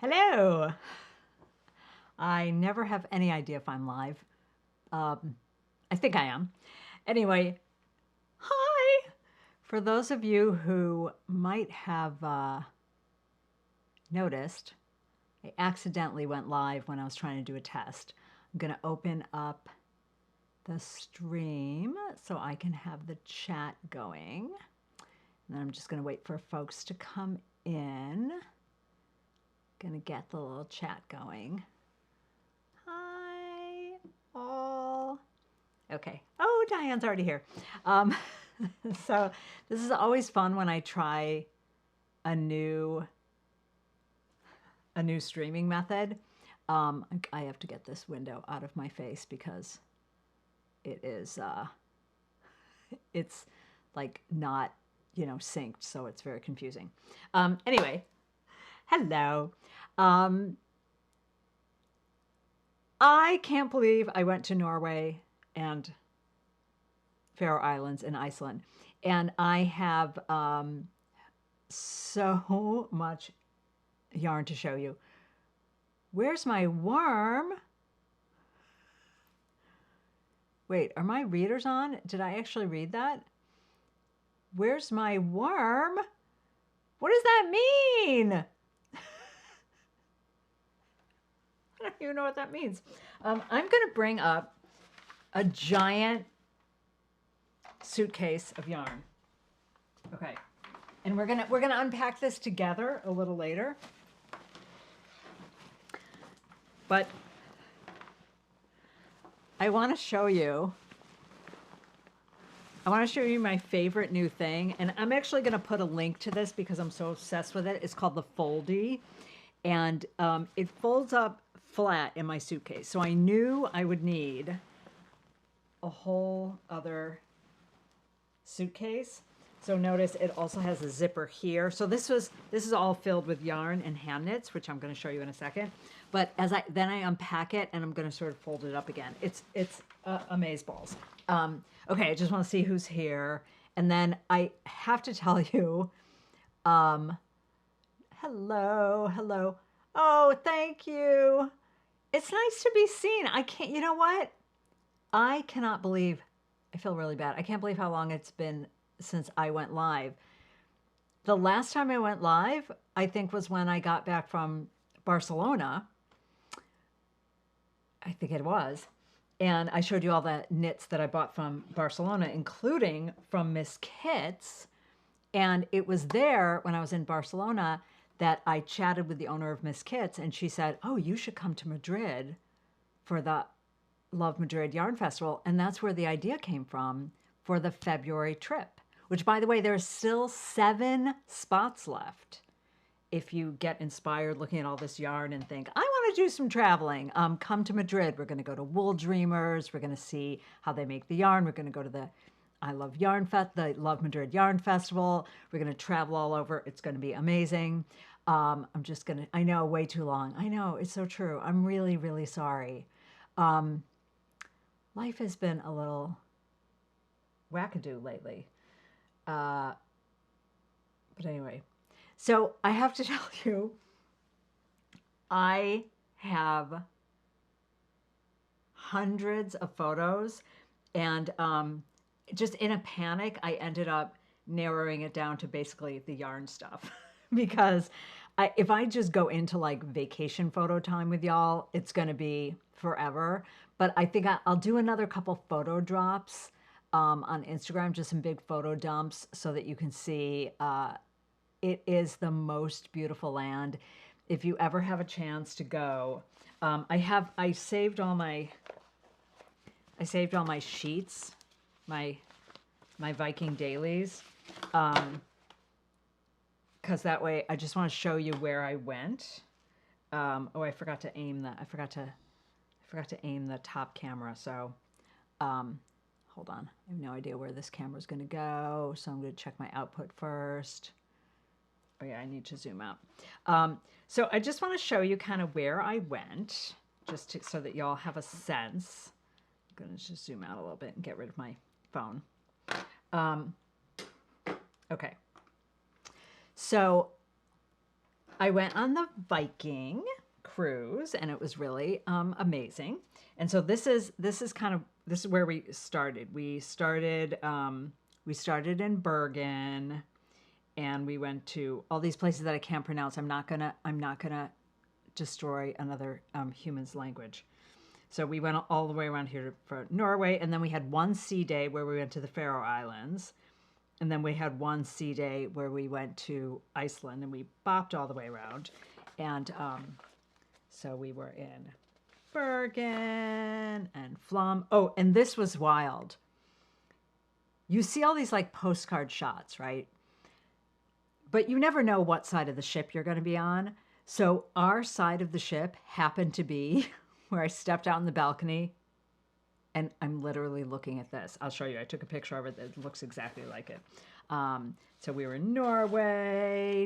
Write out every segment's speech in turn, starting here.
Hello. I never have any idea if I'm live. I think I am. Anyway, hi. For those of you who might have noticed, I accidentally went live when I was trying to do a test. I'm going to open up the stream so I can have the chat going. And then I'm just going to wait for folks to come in. Going to get the little chat going. Hi, all. Okay. Oh, Diane's already here. Um, so this is always fun when I try a new streaming method. I have to get this window out of my face because it is it's like not synced, so it's very confusing. Anyway, hello. I can't believe I went to Norway and Faroe Islands and Iceland, and I have so much yarn to show you. Where's my worm? Wait, are my readers on? Did I actually read that? Where's my worm? What does that mean? I don't even know what that means. I'm going to bring up a giant suitcase of yarn. Okay, and we're gonna unpack this together a little later. But I want to show you. I want to show you my favorite new thing, and I'm actually going to put a link to this because I'm so obsessed with it. It's called the Foldy, and it folds up flat in my suitcase. So I knew I would need a whole other suitcase. So notice it also has a zipper here. So this is all filled with yarn and hand knits, which I'm going to show you in a second. But then I unpack it and I'm going to sort of fold it up again. It's amazeballs. Okay, I just want to see who's here, and then I have to tell you, hello. Oh, thank you. It's nice to be seen. I can't. You know what? I cannot believe. I feel really bad. I can't believe how long it's been since I went live. The last time I went live, I think, was when I got back from Barcelona. I think it was. And I showed you all the knits that I bought from Barcelona, including from Miss Kitts. And it was there when I was in Barcelona that I chatted with the owner of Miss Kitts, and she said, oh, you should come to Madrid for the Love Madrid Yarn Festival. And that's where the idea came from for the February trip, which, by the way, there's still 7 spots left. If you get inspired looking at all this yarn and think, I want to do some traveling, come to Madrid. We're going to go to Wool Dreamers. We're going to see how they make the yarn. We're going to go to the the Love Madrid Yarn Festival. We're going to travel all over. It's going to be amazing. I know, way too long. I know, it's so true. I'm really, really sorry. Life has been a little wackadoo lately. But anyway. So I have to tell you, I have hundreds of photos, and just in a panic, I ended up narrowing it down to basically the yarn stuff because if I just go into like vacation photo time with y'all, it's going to be forever. But I think I'll do another couple photo drops on Instagram, just some big photo dumps so that you can see it is the most beautiful land. If you ever have a chance to go, I saved all my sheets, my Viking dailies, because that way I just want to show you where I went. Oh, I forgot to aim I forgot to aim the top camera. So, hold on. I have no idea where this camera is going to go. So I'm going to check my output first. Oh yeah, I need to zoom out. So I just want to show you kind of where I went, so that y'all have a sense. I'm going to just zoom out a little bit and get rid of my phone. Okay. So I went on the Viking cruise, and it was really amazing. And so this is where we started. We started in Bergen, and we went to all these places that I can't pronounce. I'm not gonna destroy another human's language. So we went all the way around here for Norway, and then we had one sea day where we went to the Faroe Islands, and then we had one sea day where we went to Iceland, and we bopped all the way around. And so we were in Bergen and Flum. Oh, and this was wild. You see all these like postcard shots, right? But you never know what side of the ship you're going to be on. So our side of the ship happened to be where I stepped out on the balcony, and I'm literally looking at this. I'll show you. I took a picture of it that looks exactly like it. So we were in Norway,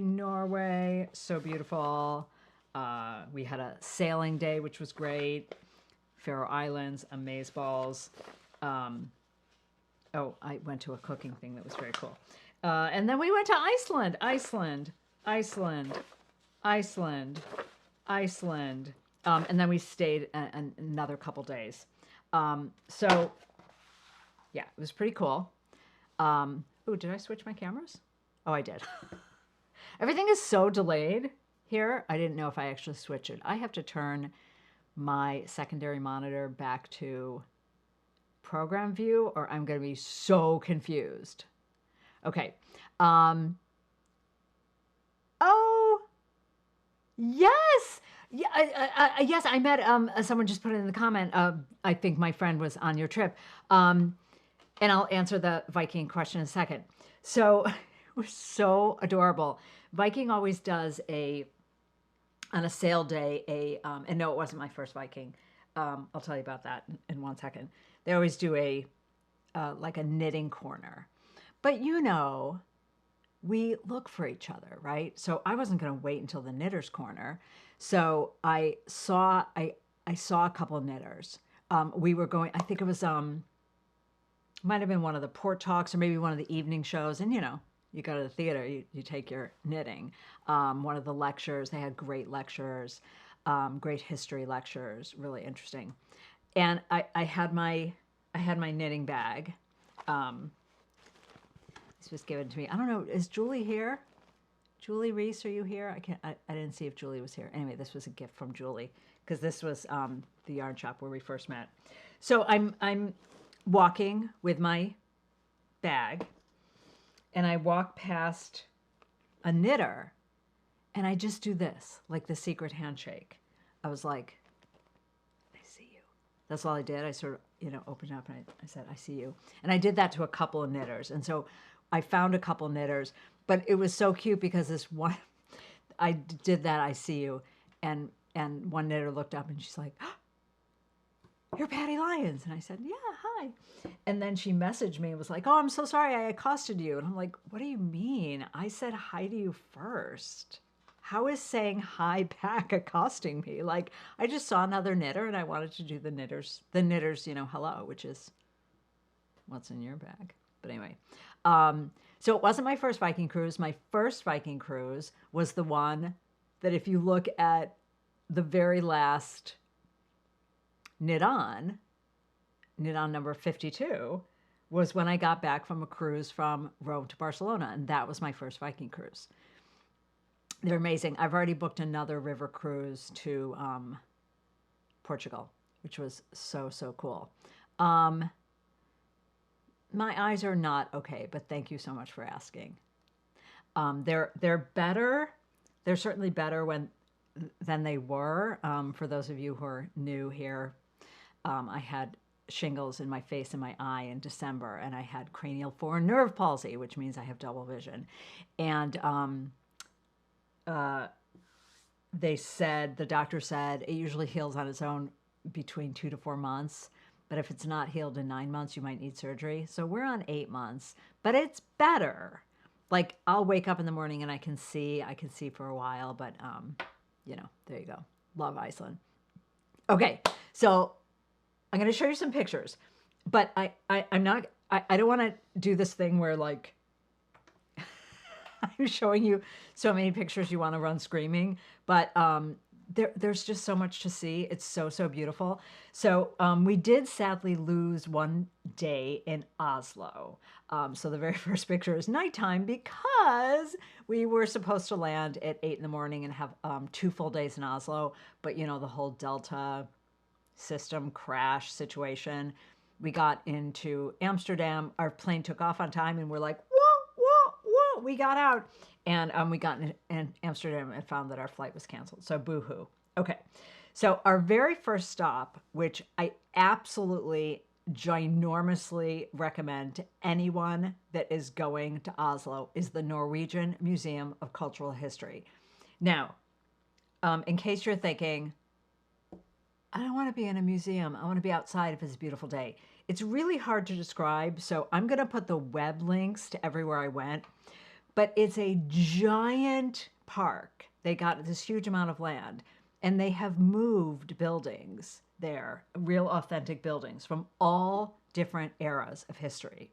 so beautiful. We had a sailing day, which was great. Faroe Islands, amazeballs. Oh, I went to a cooking thing that was very cool. And then we went to Iceland. And then we stayed another couple days. So, yeah, it was pretty cool. Oh, did I switch my cameras? Oh, I did. Everything is so delayed here. I didn't know if I actually switched it. I have to turn my secondary monitor back to program view, or I'm going to be so confused. Okay. Oh, yes. Yeah, yes, I met someone just put it in the comment. I think my friend was on your trip. And I'll answer the Viking question in a second. So it was so adorable. Viking always does on a sale day, and no, it wasn't my first Viking. I'll tell you about that in 1 second. They always do like a knitting corner. But we look for each other, right? So I wasn't going to wait until the knitters corner. So I saw a couple of knitters. We were going, I think it was might have been one of the port talks or maybe one of the evening shows. And you go to the theater, you take your knitting. One of the lectures, they had great lectures, great history lectures, really interesting. And I had my knitting bag. This was given to me. I don't know, is Julie here? Julie Reese, are you here? I didn't see if Julie was here. Anyway, this was a gift from Julie because this was the yarn shop where we first met. So I'm walking with my bag, and I walk past a knitter, and I just do this, like the secret handshake. I was like, I see you. That's all I did. I sort of, opened up and I said, I see you. And I did that to a couple of knitters. And so I found a couple knitters, but it was so cute because this one, I did that, I see you. And one knitter looked up and she's like, oh, you're Patty Lyons. And I said, yeah, hi. And then she messaged me and was like, oh, I'm so sorry I accosted you. And I'm like, what do you mean? I said hi to you first. How is saying hi back accosting me? Like, I just saw another knitter and I wanted to do the knitters, hello, which is what's in your bag. But anyway, so it wasn't my first Viking cruise. My first Viking cruise was the one that if you look at the very last knit on number 52, was when I got back from a cruise from Rome to Barcelona. And that was my first Viking cruise. They're amazing. I've already booked another river cruise to Portugal, which was so, so cool. My eyes are not okay, but thank you so much for asking. They're better. They're certainly better than they were. For those of you who are new here, I had shingles in my face and my eye in December, and I had cranial foreign nerve palsy, which means I have double vision. And the doctor said it usually heals on its own between 2 to 4 months. But if it's not healed in 9 months, you might need surgery. So we're on 8 months, but it's better. Like, I'll wake up in the morning and I can see for a while, but there you go. Love Iceland. Okay. So I'm going to show you some pictures, but I don't want to do this thing where like, I'm showing you so many pictures you want to run screaming, but there's just so much to see. It's so, so beautiful. So we did sadly lose one day in Oslo. So the very first picture is nighttime because we were supposed to land at 8 in the morning and have 2 full days in Oslo. But you know, the whole Delta system crash situation. We got into Amsterdam. Our plane took off on time, and we're like, whoa, whoa, whoa. We got out. And we got in Amsterdam and found that our flight was canceled. So boo-hoo. Okay. So our very first stop, which I absolutely ginormously recommend to anyone that is going to Oslo, is the Norwegian Museum of Cultural History. Now, in case you're thinking, I don't want to be in a museum. I want to be outside if it's a beautiful day. It's really hard to describe, so I'm going to put the web links to everywhere I went. But it's a giant park. They got this huge amount of land, and they have moved buildings there, real authentic buildings from all different eras of history.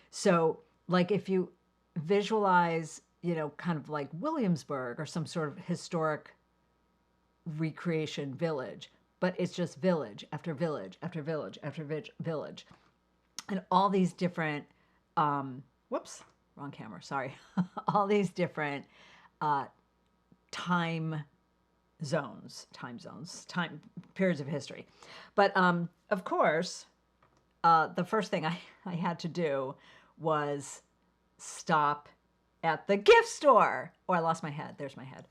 So, like if you visualize, you know, kind of like Williamsburg or some sort of historic recreation village, but it's just village after village after village after village. And all these different, whoops, wrong camera, sorry. All these different time periods of history. But of course, the first thing I had to do was stop at the gift store. Oh, I lost my head. There's my head.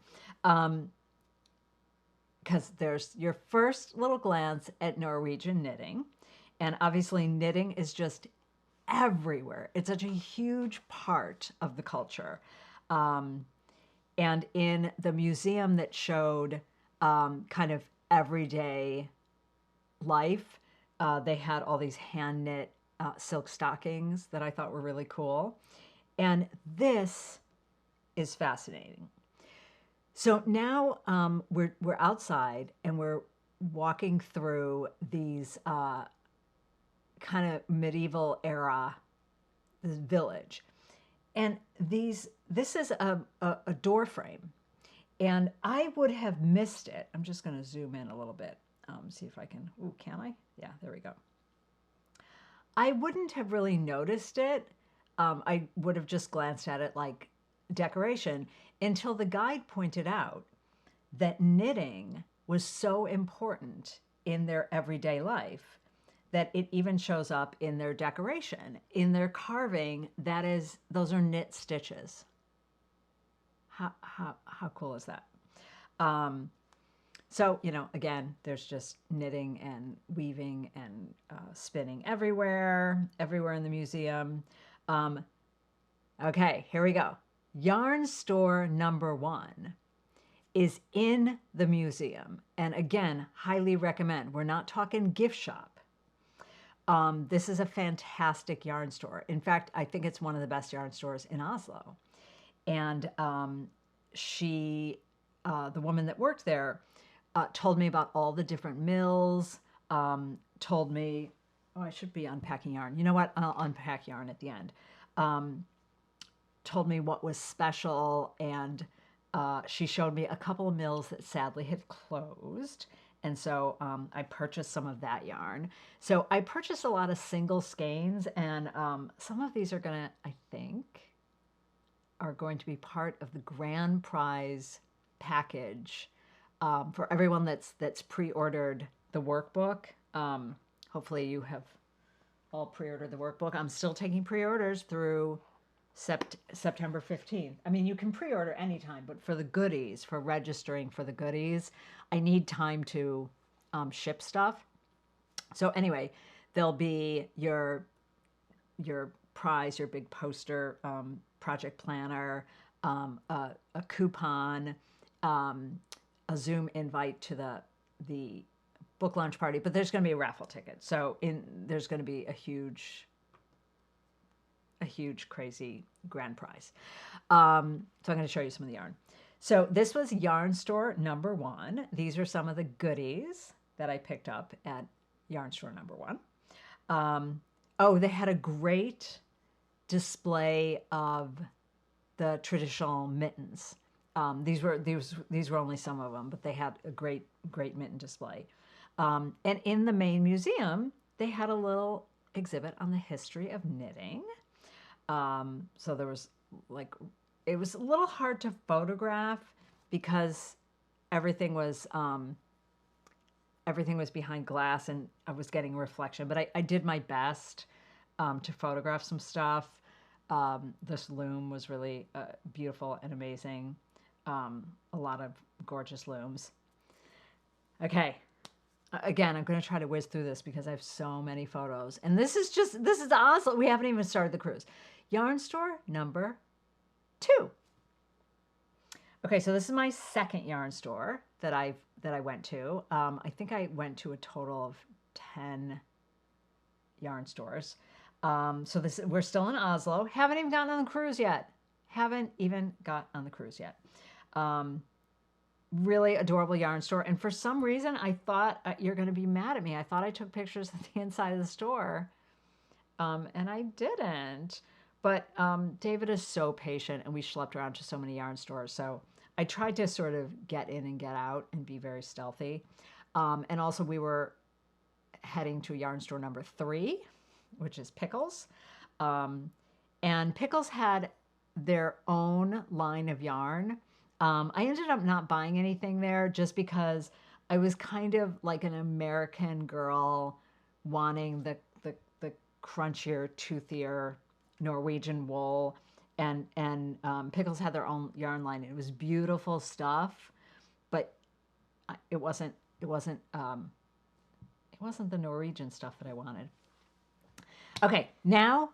Because there's your first little glance at Norwegian knitting. And obviously knitting is just everywhere. It's such a huge part of the culture. And in the museum that showed kind of everyday life, they had all these hand knit silk stockings that I thought were really cool. And this is fascinating. So now we're outside and we're walking through these kind of medieval era village, and this is a door frame, and I would have missed it. I'm just going to zoom in a little bit, see if I can. Ooh, can I? Yeah, there we go. I wouldn't have really noticed it. I would have just glanced at it like decoration until the guide pointed out that knitting was so important in their everyday life that it even shows up in their decoration, in their carving. Those are knit stitches. How cool is that? So, you know, again, there's just knitting and weaving and spinning everywhere in the museum. Okay, here we go. Yarn store number 1 is in the museum. And again, highly recommend. We're not talking gift shop. This is a fantastic yarn store. In fact, I think it's one of the best yarn stores in Oslo. And the woman that worked there, told me about all the different mills, told me, oh, I should be unpacking yarn. You know what? I'll unpack yarn at the end. Told me what was special, and she showed me a couple of mills that sadly had closed. And so I purchased some of that yarn. So I purchased a lot of single skeins, and some of these are gonna, I think, are going to be part of the grand prize package for everyone that's pre-ordered the workbook. Hopefully you have all pre-ordered the workbook. I'm still taking pre-orders through September 15th. I mean, you can pre-order anytime, but for the goodies, for registering for the goodies, I need time to ship stuff. So anyway, there'll be your prize, your big poster, project planner, a coupon, a Zoom invite to the book launch party, but there's going to be a raffle ticket. So there's going to be a huge crazy grand prize. So I'm going to show you some of the yarn. So this was yarn store number 1. These are some of the goodies that I picked up at yarn store number 1. Oh, they had a great display of the traditional mittens. These were only some of them, but they had a great mitten display. And in the main museum, they had a little exhibit on the history of knitting. So there was like, it was a little hard to photograph because everything was behind glass and I was getting a reflection. But I did my best to photograph some stuff. This loom was really beautiful and amazing. A lot of gorgeous looms. Okay. Again, I'm going to try to whiz through this because I have so many photos. And this is Oslo. We haven't even started the cruise. Yarn store number 2. Okay, so this is my second yarn store that I went to. I think I went to a total of 10 yarn stores. So we're still in Oslo. Haven't even gotten on the cruise yet. Haven't even got on the cruise yet. Really adorable yarn store. And for some reason, I thought you're going to be mad at me. I thought I took pictures of the inside of the store, and I didn't. But David is so patient, and we schlepped around to so many yarn stores. So I tried to sort of get in and get out and be very stealthy. And also, we were heading to yarn store number 3, which is Pickles. And Pickles had their own line of yarn. I ended up not buying anything there just because I was kind of like an American girl wanting the crunchier, toothier Norwegian wool. And Pickles had their own yarn line. It was beautiful stuff, but it wasn't the Norwegian stuff that I wanted. Okay, now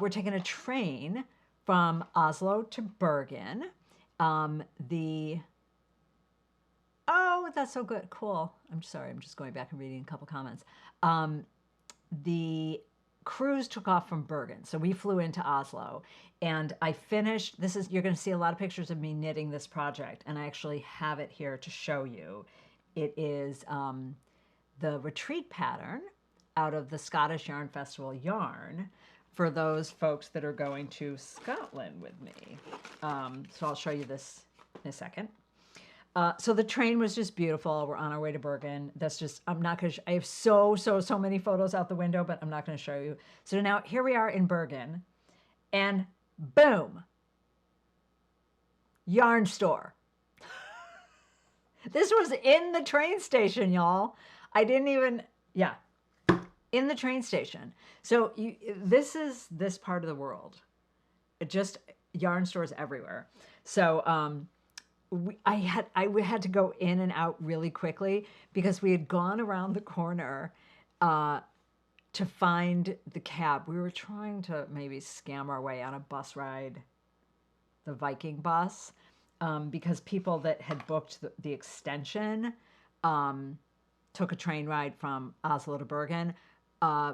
we're taking a train from Oslo to Bergen. Oh, that's so good. Cool. I'm sorry. I'm just going back and reading a couple comments. The cruise took off from Bergen. So we flew into Oslo and I finished, you're going to see a lot of pictures of me knitting this project. And I actually have it here to show you. It is the retreat pattern out of the Scottish Yarn Festival yarn for those folks that are going to Scotland with me. So I'll show you this in a second. So the train was just beautiful. We're on our way to Bergen. That's just, I'm not going to, I have so many photos out the window, but I'm not going to show you. So now here we are in Bergen and boom, yarn store. This was in the train station, y'all. I didn't even, yeah, in the train station. So this is this part of the world. Just yarn stores everywhere. So I had to go in and out really quickly because we had gone around the corner to find the cab. We were trying to maybe scam our way on a bus ride, the Viking bus, because people that had booked the extension took a train ride from Oslo to Bergen.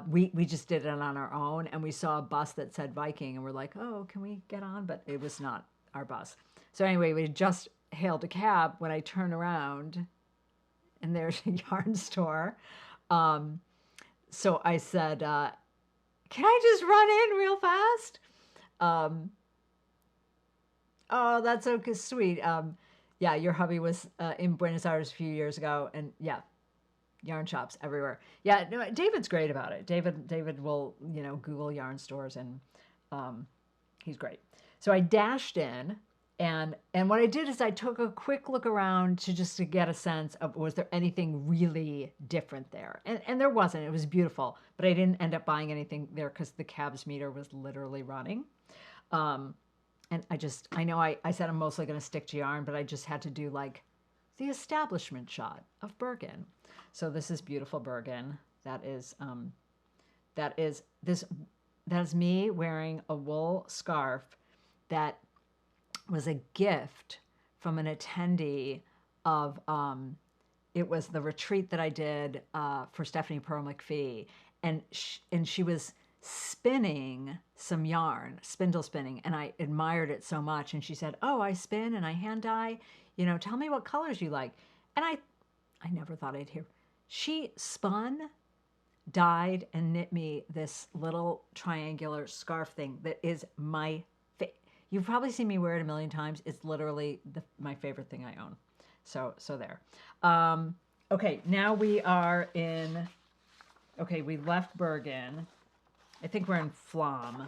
We just did it on our own, and we saw a bus that said Viking, and we're like, oh, can we get on? But it was not our bus. So anyway, we just hailed a cab when I turn around, and there's a yarn store. So I said, can I just run in real fast? Oh, that's so sweet. Yeah, your hubby was in Buenos Aires a few years ago, and yeah, yarn shops everywhere. Yeah, no, David's great about it. David will, Google yarn stores, and he's great. So I dashed in, and what I did is I took a quick look around to get a sense of, was there anything really different there? And there wasn't. It was beautiful, but I didn't end up buying anything there because the cabs meter was literally running. And I know I said I'm mostly going to stick to yarn, but I just had to do like the establishment shot of Bergen. So this is beautiful Bergen. That is me wearing a wool scarf that was a gift from an attendee of, it was the retreat that I did for Stephanie Pearl McPhee. And she was spinning some yarn, spindle spinning, and I admired it so much. And she said, oh, I spin and I hand dye, tell me what colors you like. And I never thought I'd hear. She spun, dyed, and knit me this little triangular scarf thing that is my You've probably seen me wear it a million times. It's literally my favorite thing I own. So there. Okay, now we are in. Okay, we left Bergen. I think we're in Flom.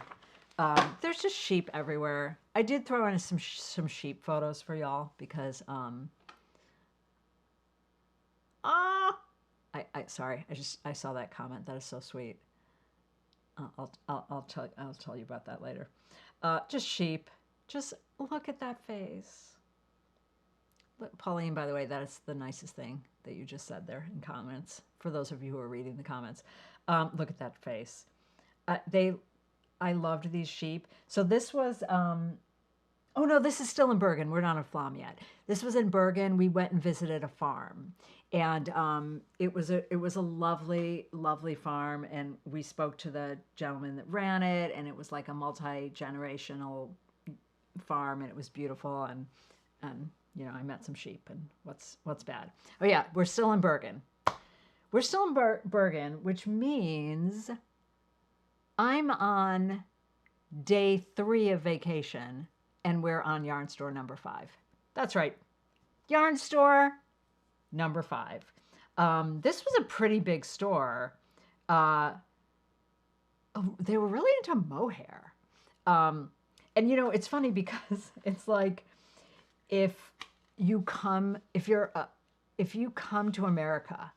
There's just sheep everywhere. I did throw in some sheep photos for y'all because sorry, I saw that comment. That is so sweet. I'll tell you about that later. Just sheep. Just look at that face. Look, Pauline, by the way, that is the nicest thing that you just said there in comments. For those of you who are reading the comments, look at that face. I loved these sheep. So this was. Oh no, this is still in Bergen. We're not in Flom yet. This was in Bergen. We went and visited a farm, and it was a lovely, lovely farm. And we spoke to the gentleman that ran it, and it was like a multi-generational farm, and it was beautiful. And you know, I met some sheep. And what's bad? Oh yeah, we're still in Bergen. We're still in Bergen, which means I'm on day 3 of vacation. And we're on yarn store number 5. That's right. Yarn store number 5. This was a pretty big store. They were really into mohair. And you know, it's funny because it's like if you come to America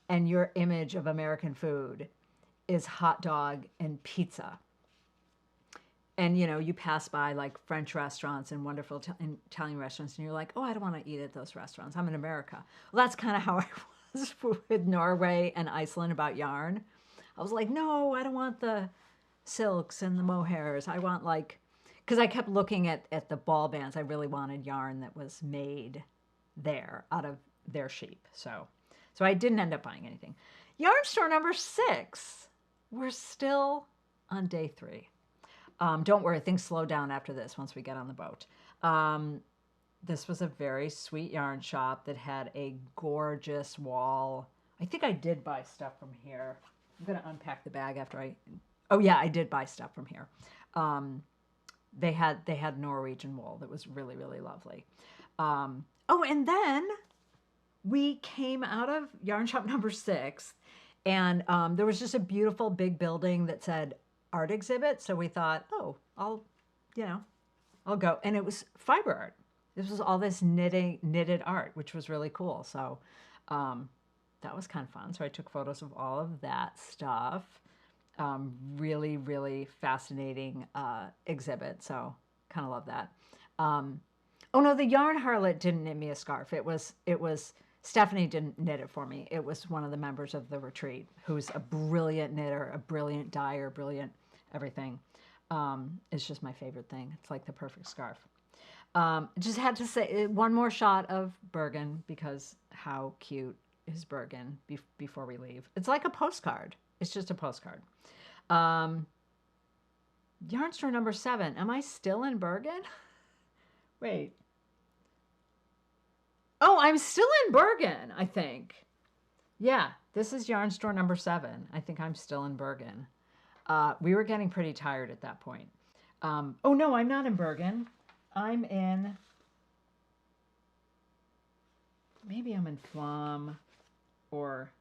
and your image of American food is hot dog and pizza. And, you know, you pass by like French restaurants and wonderful Italian restaurants, and you're like, oh, I don't want to eat at those restaurants. I'm in America. Well, that's kind of how I was with Norway and Iceland about yarn. I was like, no, I don't want the silks and the mohairs. I want like, because I kept looking at the ball bands. I really wanted yarn that was made there out of their sheep. So I didn't end up buying anything. Yarn store number 6. We're still on day 3. Don't worry, things slow down after this once we get on the boat. This was a very sweet yarn shop that had a gorgeous wall. I think I did buy stuff from here. I'm going to unpack the bag after oh yeah, I did buy stuff from here. They had Norwegian wool that was really, really lovely. Oh, and then we came out of yarn shop number 6, and there was just a beautiful big building that said art exhibit. So we thought, oh, I'll go. And it was fiber art. This was all this knitted art, which was really cool. So that was kind of fun. So I took photos of all of that stuff. Really, really fascinating exhibit. So kind of love that. Oh no, the yarn harlot didn't knit me a scarf. It was Stephanie didn't knit it for me. It was one of the members of the retreat who's a brilliant knitter, a brilliant dyer, brilliant everything. It's just my favorite thing. It's like the perfect scarf. Just had to say one more shot of Bergen because how cute is Bergen before we leave. It's like a postcard. It's just a postcard. Yarn store number 7. Am I still in Bergen? Wait. Oh, I'm still in Bergen, I think. Yeah, this is yarn store number 7. I think I'm still in Bergen. We were getting pretty tired at that point. Oh, no, I'm not in Bergen. I'm in... Maybe I'm in Flom or...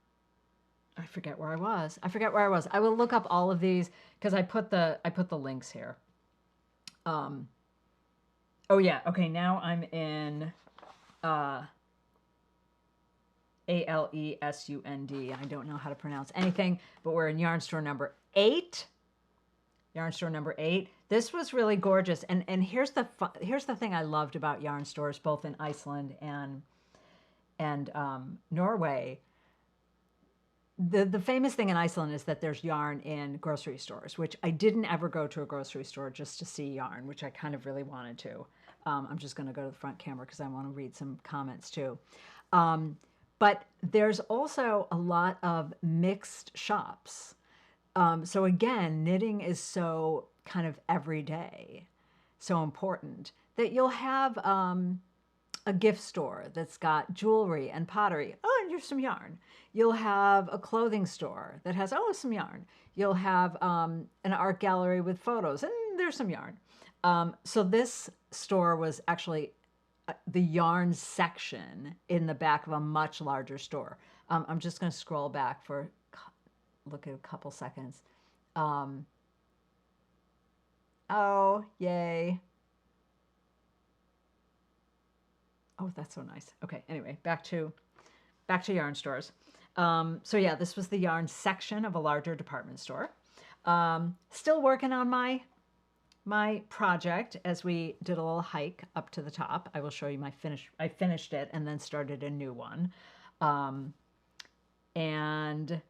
I forget where I was. I will look up all of these because I put the links here. Oh, yeah. Okay, now I'm in... Alesund. I don't know how to pronounce anything, but we're in yarn store number 8. Yarn store number 8. This was really gorgeous, and here's the thing I loved about yarn stores, both in Iceland and Norway. The famous thing in Iceland is that there's yarn in grocery stores, which I didn't ever go to a grocery store just to see yarn, which I kind of really wanted to. I'm just going to go to the front camera because I want to read some comments too. But there's also a lot of mixed shops. So again, knitting is so kind of everyday, so important that you'll have a gift store that's got jewelry and pottery. Oh, and here's some yarn. You'll have a clothing store that has, oh, some yarn. You'll have an art gallery with photos, and there's some yarn. So this store was actually the yarn section in the back of a much larger store. I'm just going to scroll back for look at a couple seconds. Oh, yay. Oh, that's so nice. Okay, anyway, back to yarn stores. So yeah, this was the yarn section of a larger department store. Still working on my project as we did a little hike up to the top. I will show you my finish. I finished it and then started a new one. And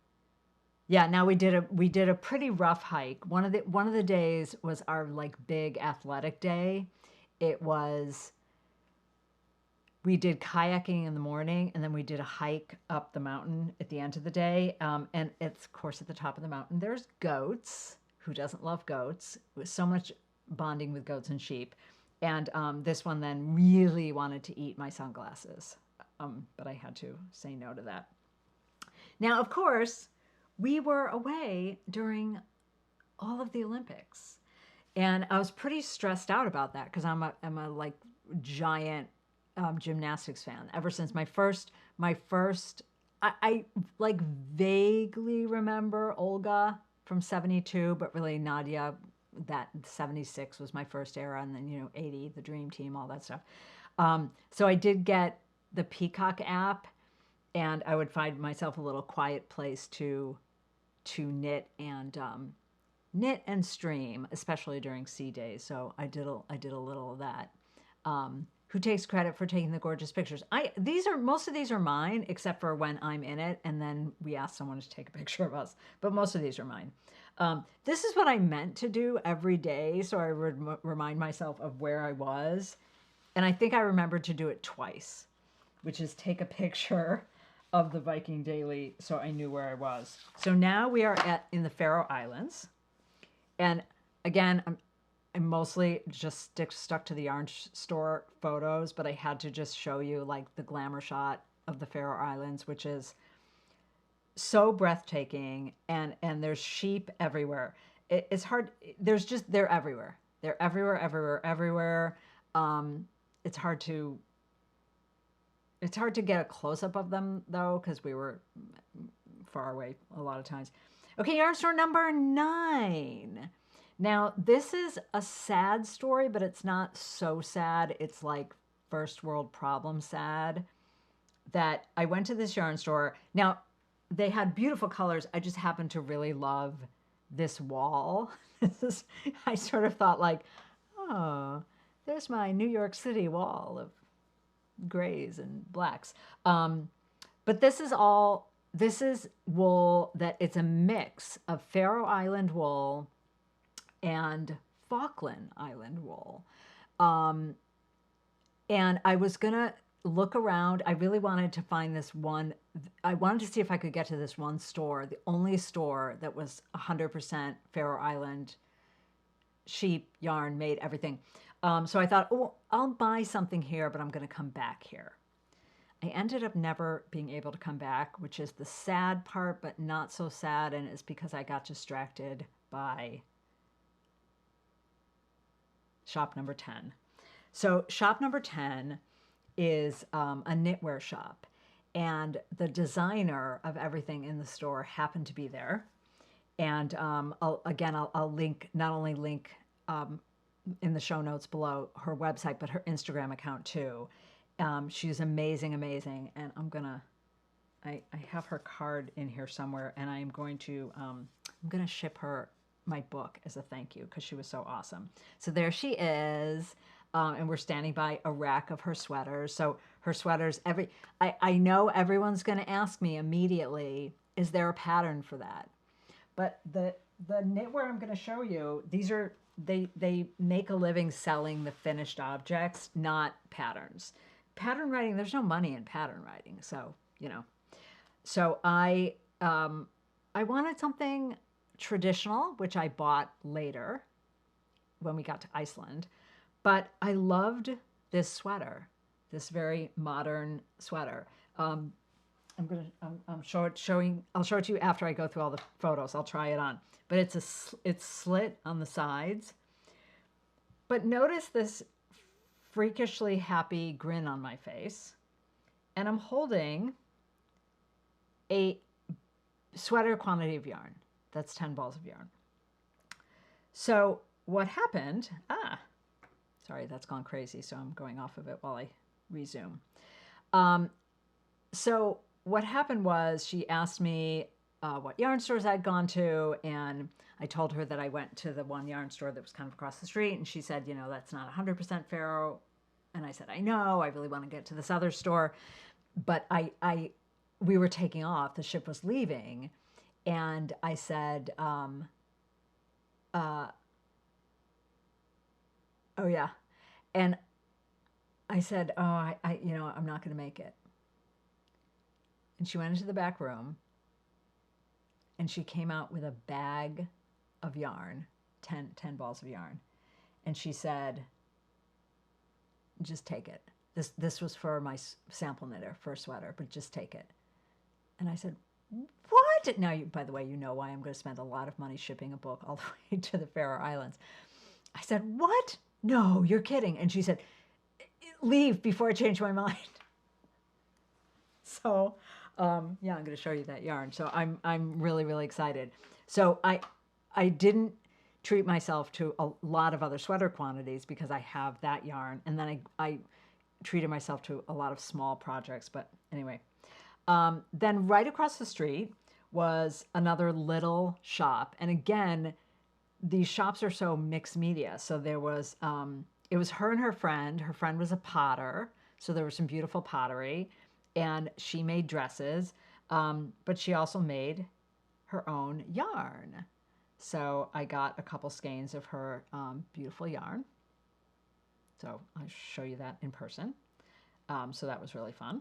yeah, now we did a pretty rough hike. One of the days was our like big athletic day. It was we did kayaking in the morning and then we did a hike up the mountain at the end of the day. And it's, of course, at the top of the mountain, there's goats. Who doesn't love goats? It was so much bonding with goats and sheep. And this one then really wanted to eat my sunglasses. But I had to say no to that. Now, of course, we were away during all of the Olympics. And I was pretty stressed out about that because I'm a like giant gymnastics fan. Ever since my first, I like vaguely remember Olga from '72, but really Nadia, that '76 was my first era, and then '80, the Dream Team, all that stuff. So I did get the Peacock app, and I would find myself a little quiet place to knit and stream, especially during sea days. So I did a little of that. Who takes credit for taking the gorgeous pictures? Most of these are mine, except for when I'm in it, and then we ask someone to take a picture of us. But most of these are mine. This is what I meant to do every day, so I would remind myself of where I was. And I think I remembered to do it twice, which is take a picture of the Viking Daily so I knew where I was. So now we are in the Faroe Islands. And again, I'm mostly just stuck to the yarn store photos, but I had to just show you like the glamour shot of the Faroe Islands, which is so breathtaking. And there's sheep everywhere. It's hard. They're everywhere. They're everywhere, everywhere, everywhere. It's hard to get a close up of them though, because we were far away a lot of times. Okay, yarn store number 9. Now, this is a sad story, but it's not so sad. It's like first world problem sad. That I went to this yarn store. Now, they had beautiful colors. I just happened to really love this wall. I sort of thought like, oh, there's my New York City wall of grays and blacks. But this is wool that it's a mix of Faroe Island wool and Falkland Island wool. And I was going to look around. I really wanted to find this one. I wanted to see if I could get to this one store, the only store that was 100% Faroe Island sheep, yarn, made, everything. So I thought, oh, I'll buy something here, but I'm going to come back here. I ended up never being able to come back, which is the sad part, but not so sad. And it's because I got distracted by shop number 10. So shop number 10 is a knitwear shop. And the designer of everything in the store happened to be there. And I'll link, not only link in the show notes below her website, but her Instagram account too. She's amazing, amazing. And I have her card in here somewhere, and I'm going to ship her my book as a thank you because she was so awesome. So there she is. And we're standing by a rack of her sweaters. So her sweaters, I know everyone's going to ask me immediately, is there a pattern for that? But the knitwear I'm going to show you, these are, they make a living selling the finished objects, not patterns. Pattern writing, there's no money in pattern writing. So, so I wanted something traditional, which I bought later when we got to Iceland. But I loved this sweater, this very modern sweater. I'll show it to you after I go through all the photos. I'll try it on. But it's slit on the sides. But notice this freakishly happy grin on my face. And I'm holding a sweater quantity of yarn. That's 10 balls of yarn. So what happened, sorry, that's gone crazy, so I'm going off of it while I resume. So what happened was she asked me what yarn stores I'd gone to, and I told her that I went to the one yarn store that was kind of across the street, and she said, you know, that's not 100% Faroe. And I said, I know, I really want to get to this other store. But we were taking off, the ship was leaving, and I said, oh yeah. And I said, oh, I'm not going to make it. And she went into the back room and she came out with a bag of yarn, 10 balls of yarn. And she said, just take it. This was for my sample knitter for a sweater, but just take it. And I said, what? Now, by the way, you know why I'm going to spend a lot of money shipping a book all the way to the Faroe Islands. I said, what? No, you're kidding. And she said, leave before I change my mind. So, yeah, I'm going to show you that yarn. So I'm really, really excited. So I didn't treat myself to a lot of other sweater quantities because I have that yarn. And then I treated myself to a lot of small projects. But anyway, then right across the street was another little shop. And again, these shops are so mixed media. So there was, it was her and her friend. Her friend was a potter. So there was some beautiful pottery. And she made dresses, but she also made her own yarn. So I got a couple skeins of her beautiful yarn. So I'll show you that in person. So that was really fun.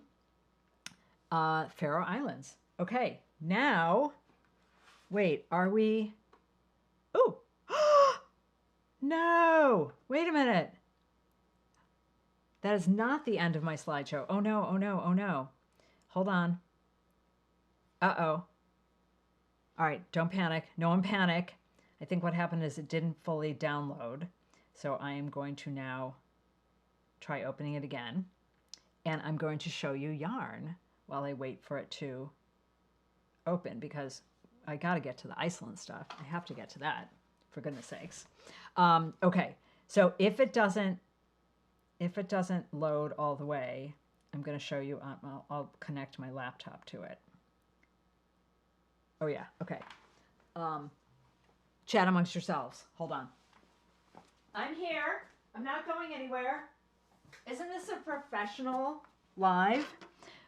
Faroe Islands. Okay, now, wait, are we... Oh, no, wait a minute. That is not the end of my slideshow. Oh no, oh no, oh no. Hold on. Uh-oh. All right, don't panic. No one panic. I think what happened is it didn't fully download. So I am going to now try opening it again. And I'm going to show you yarn while I wait for it to open because I got to get to the Iceland stuff. I have to get to that, for goodness sakes. Okay, so if it doesn't load all the way, I'm going to show you, I'll connect my laptop to it. Oh yeah, okay. Chat amongst yourselves. Hold on. I'm here. I'm not going anywhere. Isn't this a professional live?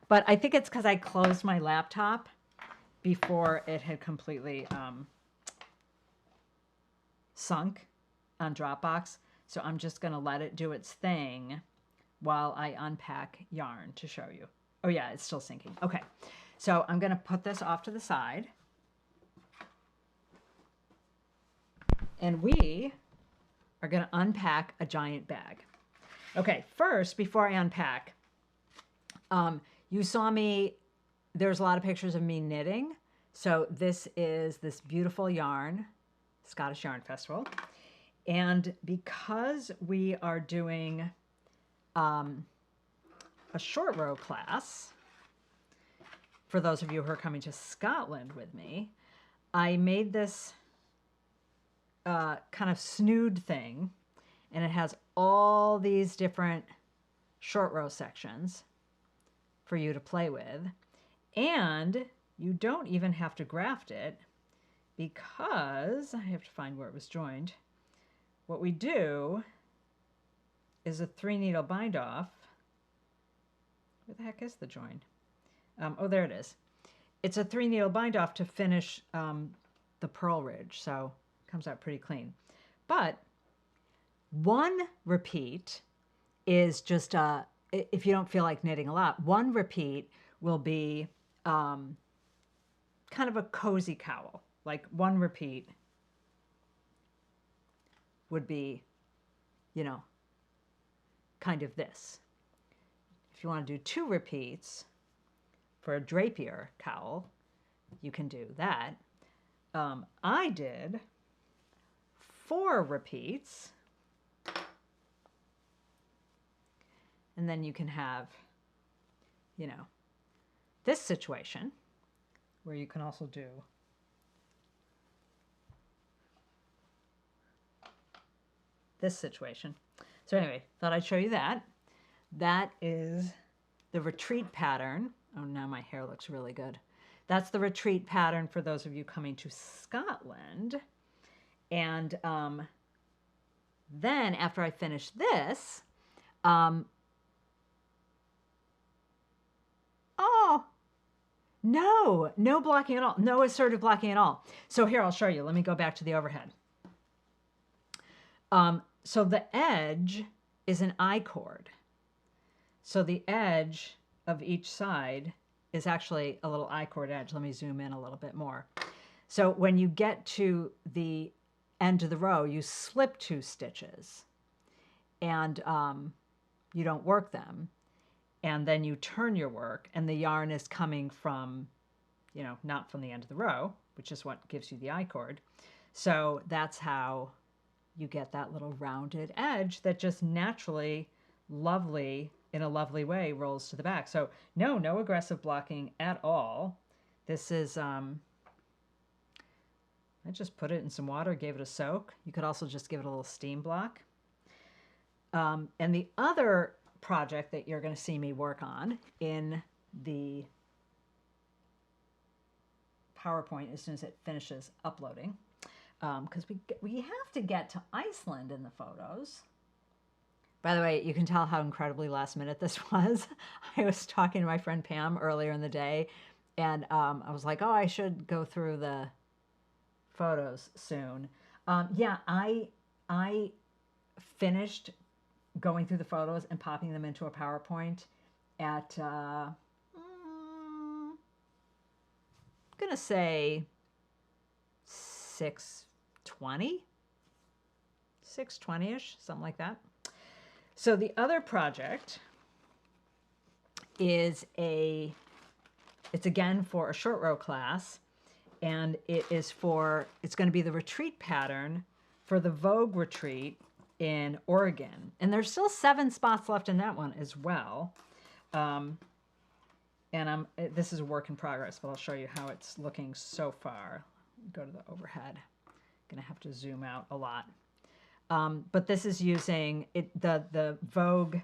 But I think it's because I closed my laptop before it had completely sunk on Dropbox. So I'm just going to let it do its thing while I unpack yarn to show you. Oh yeah, it's still syncing. Okay, so I'm going to put this off to the side. And we are going to unpack a giant bag. Okay, first, before I unpack, you saw me, there's a lot of pictures of me knitting. So this is this beautiful yarn, Scottish Yarn Festival. And because we are doing a short row class, for those of you who are coming to Scotland with me, I made this kind of snood thing, and it has all these different short row sections for you to play with. And you don't even have to graft it because I have to find where it was joined. What we do is a 3-needle bind off. Where the heck is the join? Oh, there it is. It's a 3-needle bind off to finish the purl ridge, so it comes out pretty clean. But one repeat is just if you don't feel like knitting a lot, one repeat will be kind of a cozy cowl. Like one repeat would be, you know, kind of this. If you want to do 2 repeats for a drapier cowl, you can do that. I did 4 repeats And then you can have, you know, this situation where you can also do this situation. So anyway, thought I'd show you that. That is the retreat pattern. Oh, now my hair looks really good. That's the retreat pattern for those of you coming to Scotland. And then after I finish this, oh, no blocking at all. No assertive blocking at all. So here, I'll show you. Let me go back to the overhead. So the edge is an I chord. So the edge of each side is actually a little I chord edge. Let me zoom in a little bit more. So when you get to the end of the row, you slip 2 stitches and you don't work them. And then you turn your work and the yarn is coming from, you know, not from the end of the row, which is what gives you the I chord. So that's how you get that little rounded edge that just naturally, in a lovely way, rolls to the back. So no aggressive blocking at all. This is, I just put it in some water, gave it a soak. You could also just give it a little steam block. And the other project that you're going to see me work on in the PowerPoint as soon as it finishes uploading, because we have to get to Iceland in the photos. By the way, you can tell how incredibly last minute this was. I was talking to my friend Pam earlier in the day, and I was like, oh, I should go through the photos soon. Yeah, I finished going through the photos and popping them into a PowerPoint at, I'm going to say 6:20-ish, something like that. So the other project is it's again for a short row class, and it's going to be the retreat pattern for the Vogue retreat in Oregon. And there's still 7 spots left in that one as well. And this is a work in progress, but I'll show you how it's looking so far. Go to the overhead. Gonna have to zoom out a lot. But this is using the Vogue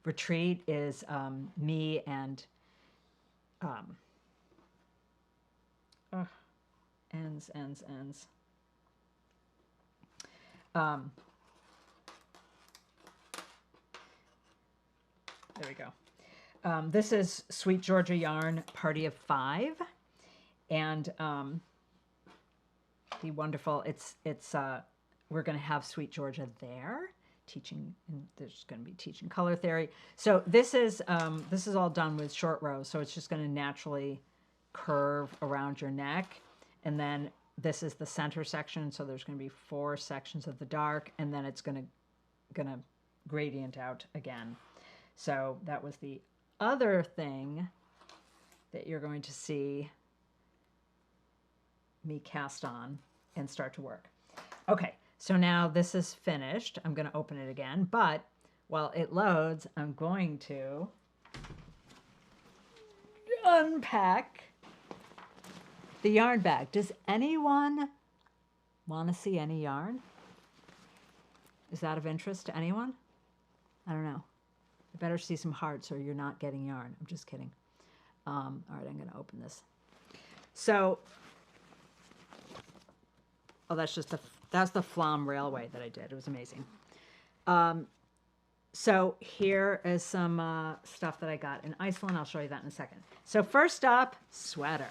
retreat is me and ends. There we go. This is Sweet Georgia Yarn Party of 5, and the wonderful. We're going to have Sweet Georgia there teaching, and there's going to be teaching color theory. So this is all done with short rows, so it's just going to naturally curve around your neck, and then this is the center section. So there's going to be 4 sections of the dark, and then it's going to gradient out again. So that was the other thing that you're going to see me cast on and start to work. Okay, so now this is finished. I'm going to open it again, but while it loads, I'm going to unpack the yarn bag. Does anyone want to see any yarn? Is that of interest to anyone? I don't know. I better see some hearts or you're not getting yarn. I'm just kidding. All right, I'm going to open this. So, oh, that's the Flam Railway that I did. It was amazing. So here is some stuff that I got in Iceland. I'll show you that in a second. So first up, sweater.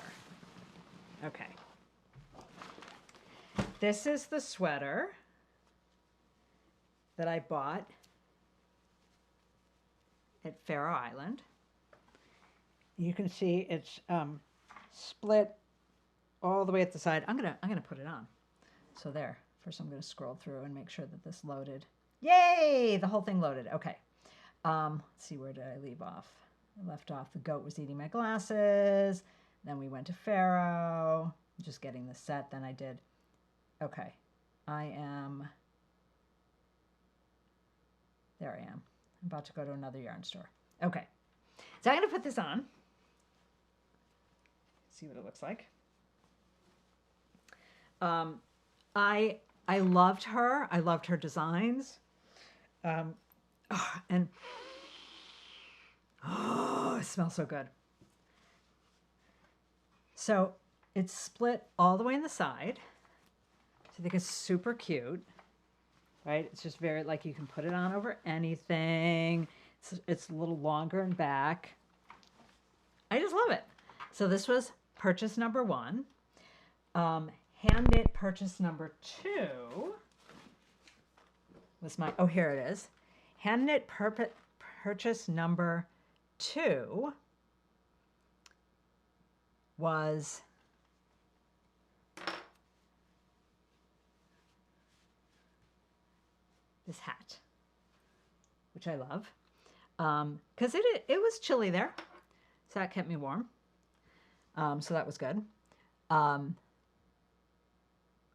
Okay. This is the sweater that I bought at Faroe Island. You can see it's split all the way at the side. I'm gonna put it on. So there. First, I'm gonna scroll through and make sure that this loaded. Yay! The whole thing loaded. Okay. Let's see, where did I leave off? I left off the goat was eating my glasses. Then we went to Faroe. Just getting the set. Then I did. Okay. There I am. I'm about to go to another yarn store. Okay. So I'm going to put this on. See what it looks like. I loved her. I loved her designs. And it smells so good. So it's split all the way in the side. So I think it's super cute, right? It's just very, like, you can put it on over anything. It's a little longer in back. I just love it. So this was purchase number 1. Hand knit purchase number 2 was my, oh, here it is. Hand knit purchase number 2 was this hat, which I love, because it was chilly there, so that kept me warm. So that was good.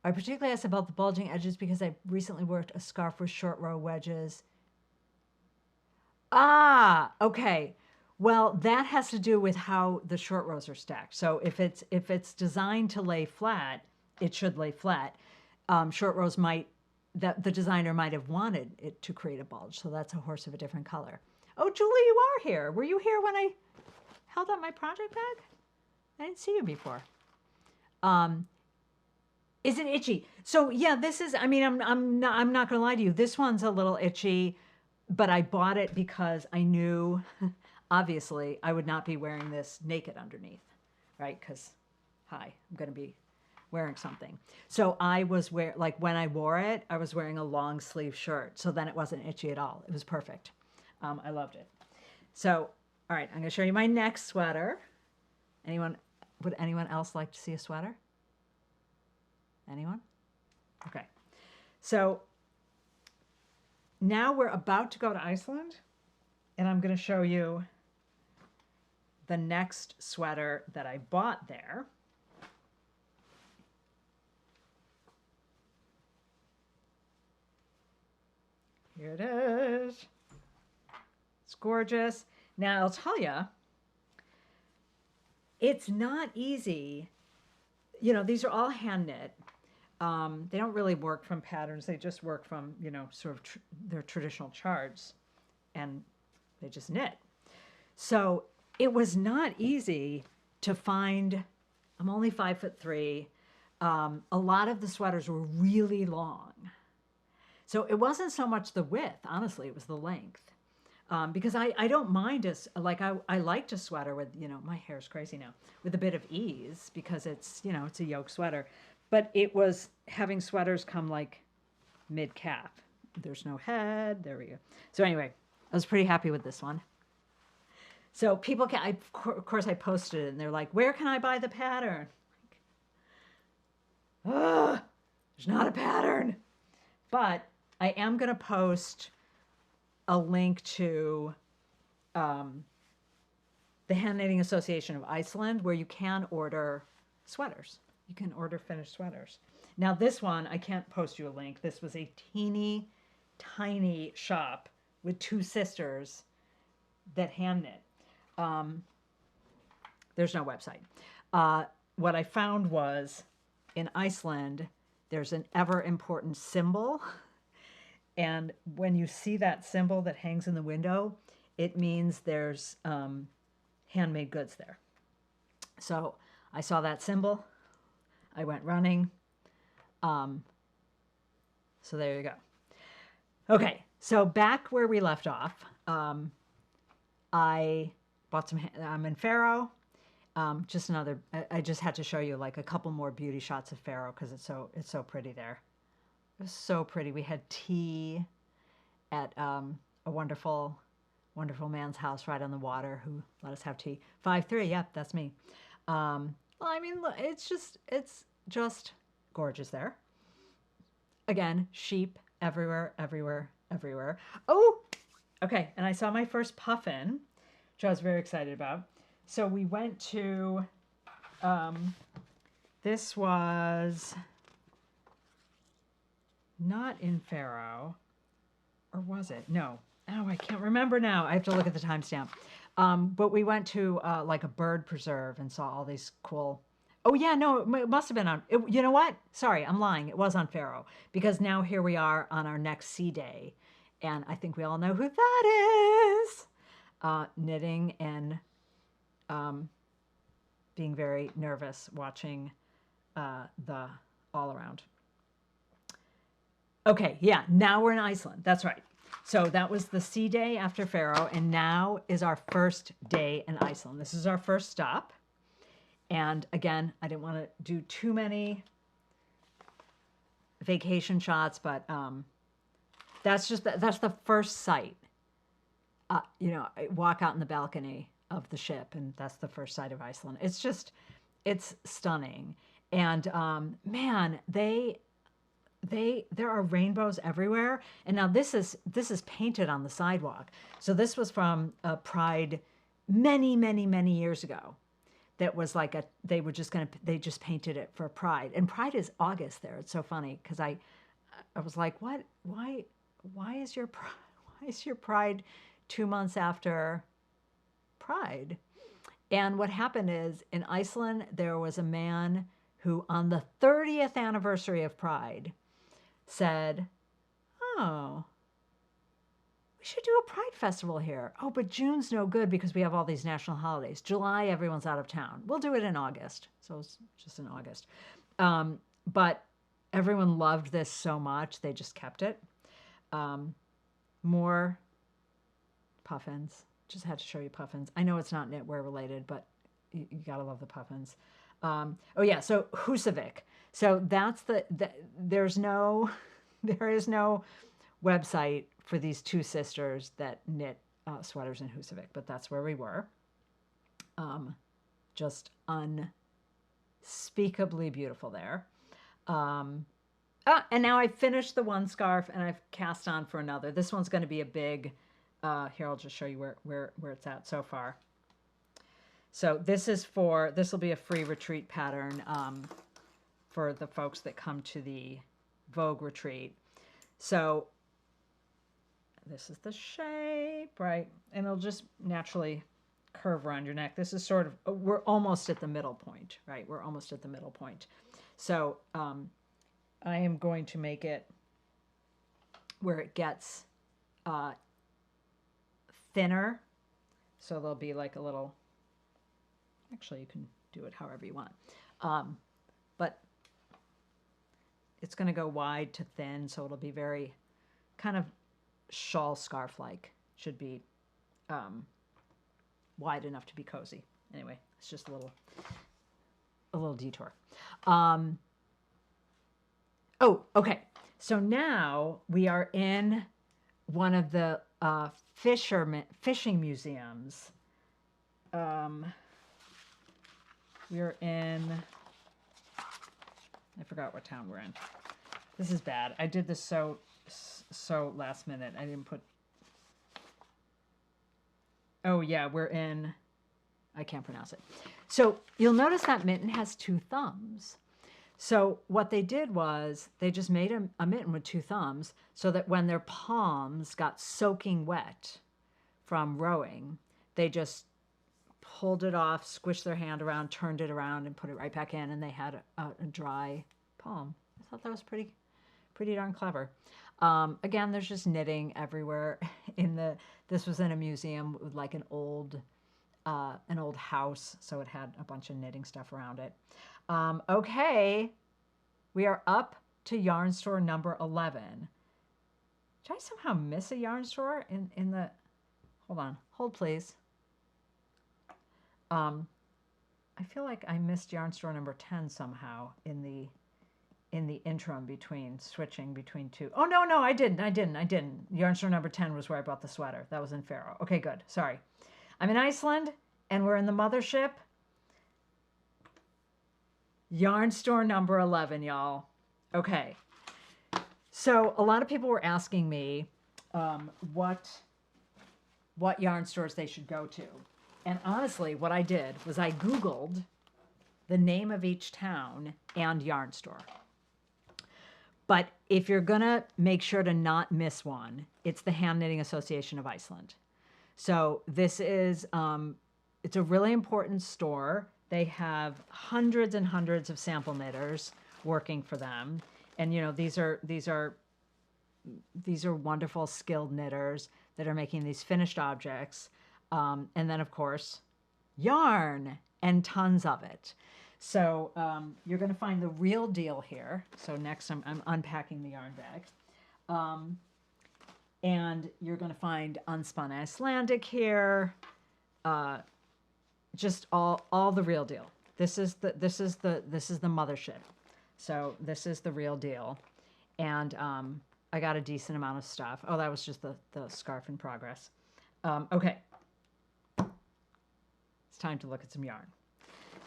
I particularly asked about the bulging edges because I recently worked a scarf with short row wedges. Ah, okay. Well, that has to do with how the short rows are stacked. So if it's designed to lay flat, it should lay flat. Short rows might, the designer might have wanted it to create a bulge. So that's a horse of a different color. Oh, Julie, you are here. Were you here when I held up my project bag? I didn't see you before. Is it itchy? So yeah, this is, I mean, I'm not gonna lie to you. This one's a little itchy, but I bought it because I knew, obviously, I would not be wearing this naked underneath, right? Because, hi, I'm gonna be wearing something. So I was when I wore it, I was wearing a long sleeve shirt. So then it wasn't itchy at all. It was perfect. I loved it. So, all right, I'm gonna show you my next sweater. Would anyone else like to see a sweater? Anyone? Okay. So now we're about to go to Iceland, and I'm going to show you the next sweater that I bought there. Here it is. It's gorgeous. Now, I'll tell you, it's not easy. You know, these are all hand knit. They don't really work from patterns. They just work from, you know, sort of their traditional charts, and they just knit. So it was not easy to find. I'm only 5'3". A lot of the sweaters were really long. So it wasn't so much the width, honestly, it was the length. Because I don't mind I liked a sweater with, you know, my hair's crazy now, with a bit of ease because it's, you know, it's a yoke sweater. But it was having sweaters come like mid-calf. There's no head. There we go. So anyway, I was pretty happy with this one. So people can, of course I posted it and they're like, where can I buy the pattern? Like, there's not a pattern. But I am going to post a link to the Hand Knitting Association of Iceland where you can order sweaters. You can order finished sweaters. Now this one, I can't post you a link. This was a teeny, tiny shop with 2 sisters that hand knit. There's no website. What I found was in Iceland, there's an ever important symbol. And when you see that symbol that hangs in the window, it means there's handmade goods there. So I saw that symbol. I went running. So there you go. Okay, so back where we left off, I bought some, I'm in Faroe. I just had to show you like a couple more beauty shots of Faroe because it's so pretty there. It was so pretty. We had tea at a wonderful man's house right on the water who let us have tea. 5'3", yep, that's me. Well, I mean, it's just gorgeous there. Again, sheep everywhere, everywhere, everywhere. Oh, okay, and I saw my first puffin, which I was very excited about. So we went to, this was not in Faroe, or was it? No, Oh, I can't remember now. I have to look at the timestamp. But we went to like a bird preserve and saw all these cool. Oh yeah, no, it must have been on. You know what? Sorry, I'm lying. It was on Faroe because now here we are on our next sea day, and I think we all know who that is. Knitting and being very nervous watching the all around. Okay, yeah, now we're in Iceland. That's right. So that was the sea day after Faroe, and now is our first day in Iceland. This is our first stop. And again, I didn't want to do too many vacation shots, but that's the first sight. You know, I walk out in the balcony of the ship, and that's the first sight of Iceland. It's stunning. And man, there are rainbows everywhere. And now this is painted on the sidewalk. So this was from a Pride many years ago. That was like they just painted it for Pride. And Pride is August there. It's so funny because I was like, what? Why is your Pride 2 months after Pride? And what happened is in Iceland there was a man who on the 30th anniversary of Pride said, oh, we should do a Pride festival here. Oh, but June's no good because we have all these national holidays. July, everyone's out of town. We'll do it in August. So it's just in August. But everyone loved this so much, they just kept it. More puffins. Just had to show you puffins. I know it's not knitwear related, but you gotta love the puffins. Oh yeah, so Husavik. So that's there is no website for these two sisters that knit sweaters in Husavik, but that's where we were. Just unspeakably beautiful there. And now I've finished the one scarf and I've cast on for another. This one's going to be a big, here I'll just show you where it's at so far. So this will be a free retreat pattern for the folks that come to the Vogue retreat. So this is the shape, right? And it'll just naturally curve around your neck. This is sort of, we're almost at the middle point, right? We're almost at the middle point. So I am going to make it where it gets thinner. So there'll be like a little, actually you can do it however you want. But it's going to go wide to thin, so it'll be very kind of shawl scarf-like. Should be wide enough to be cozy. Anyway, it's just a little detour. Oh, okay. So now we are in one of the fishing museums. We're in, I forgot what town we're in. This is bad. I did this so last minute. I didn't put, oh yeah, we're in, I can't pronounce it. So you'll notice that mitten has two thumbs. So what they did was they just made a mitten with two thumbs so that when their palms got soaking wet from rowing, they just pulled it off, squished their hand around, turned it around, and put it right back in, and they had a dry palm. I thought that was pretty darn clever. Again, there's just knitting everywhere. This was in a museum with like an old house, so it had a bunch of knitting stuff around it. Okay, we are up to yarn store number 11. Did I somehow miss a yarn store in the? Hold please. I feel like I missed yarn store number 10 somehow in the interim switching between two. Oh, no, I didn't. Yarn store number 10 was where I bought the sweater. That was in Faroe. Okay, good. Sorry. I'm in Iceland, and we're in the mothership. Yarn store number 11, y'all. Okay. So a lot of people were asking me what yarn stores they should go to. And honestly, what I did was I Googled the name of each town and yarn store. But if you're going to make sure to not miss one, it's the Hand Knitting Association of Iceland. So this is, it's a really important store. They have hundreds and hundreds of sample knitters working for them. And, you know, these are wonderful skilled knitters that are making these finished objects. And then, of course, yarn and tons of it. So you're going to find the real deal here. So next I'm unpacking the yarn bag. And you're going to find unspun Icelandic here. Just all the real deal. This is the mothership. So this is the real deal. And I got a decent amount of stuff. Oh, that was just the scarf in progress. Okay. It's time to look at some yarn.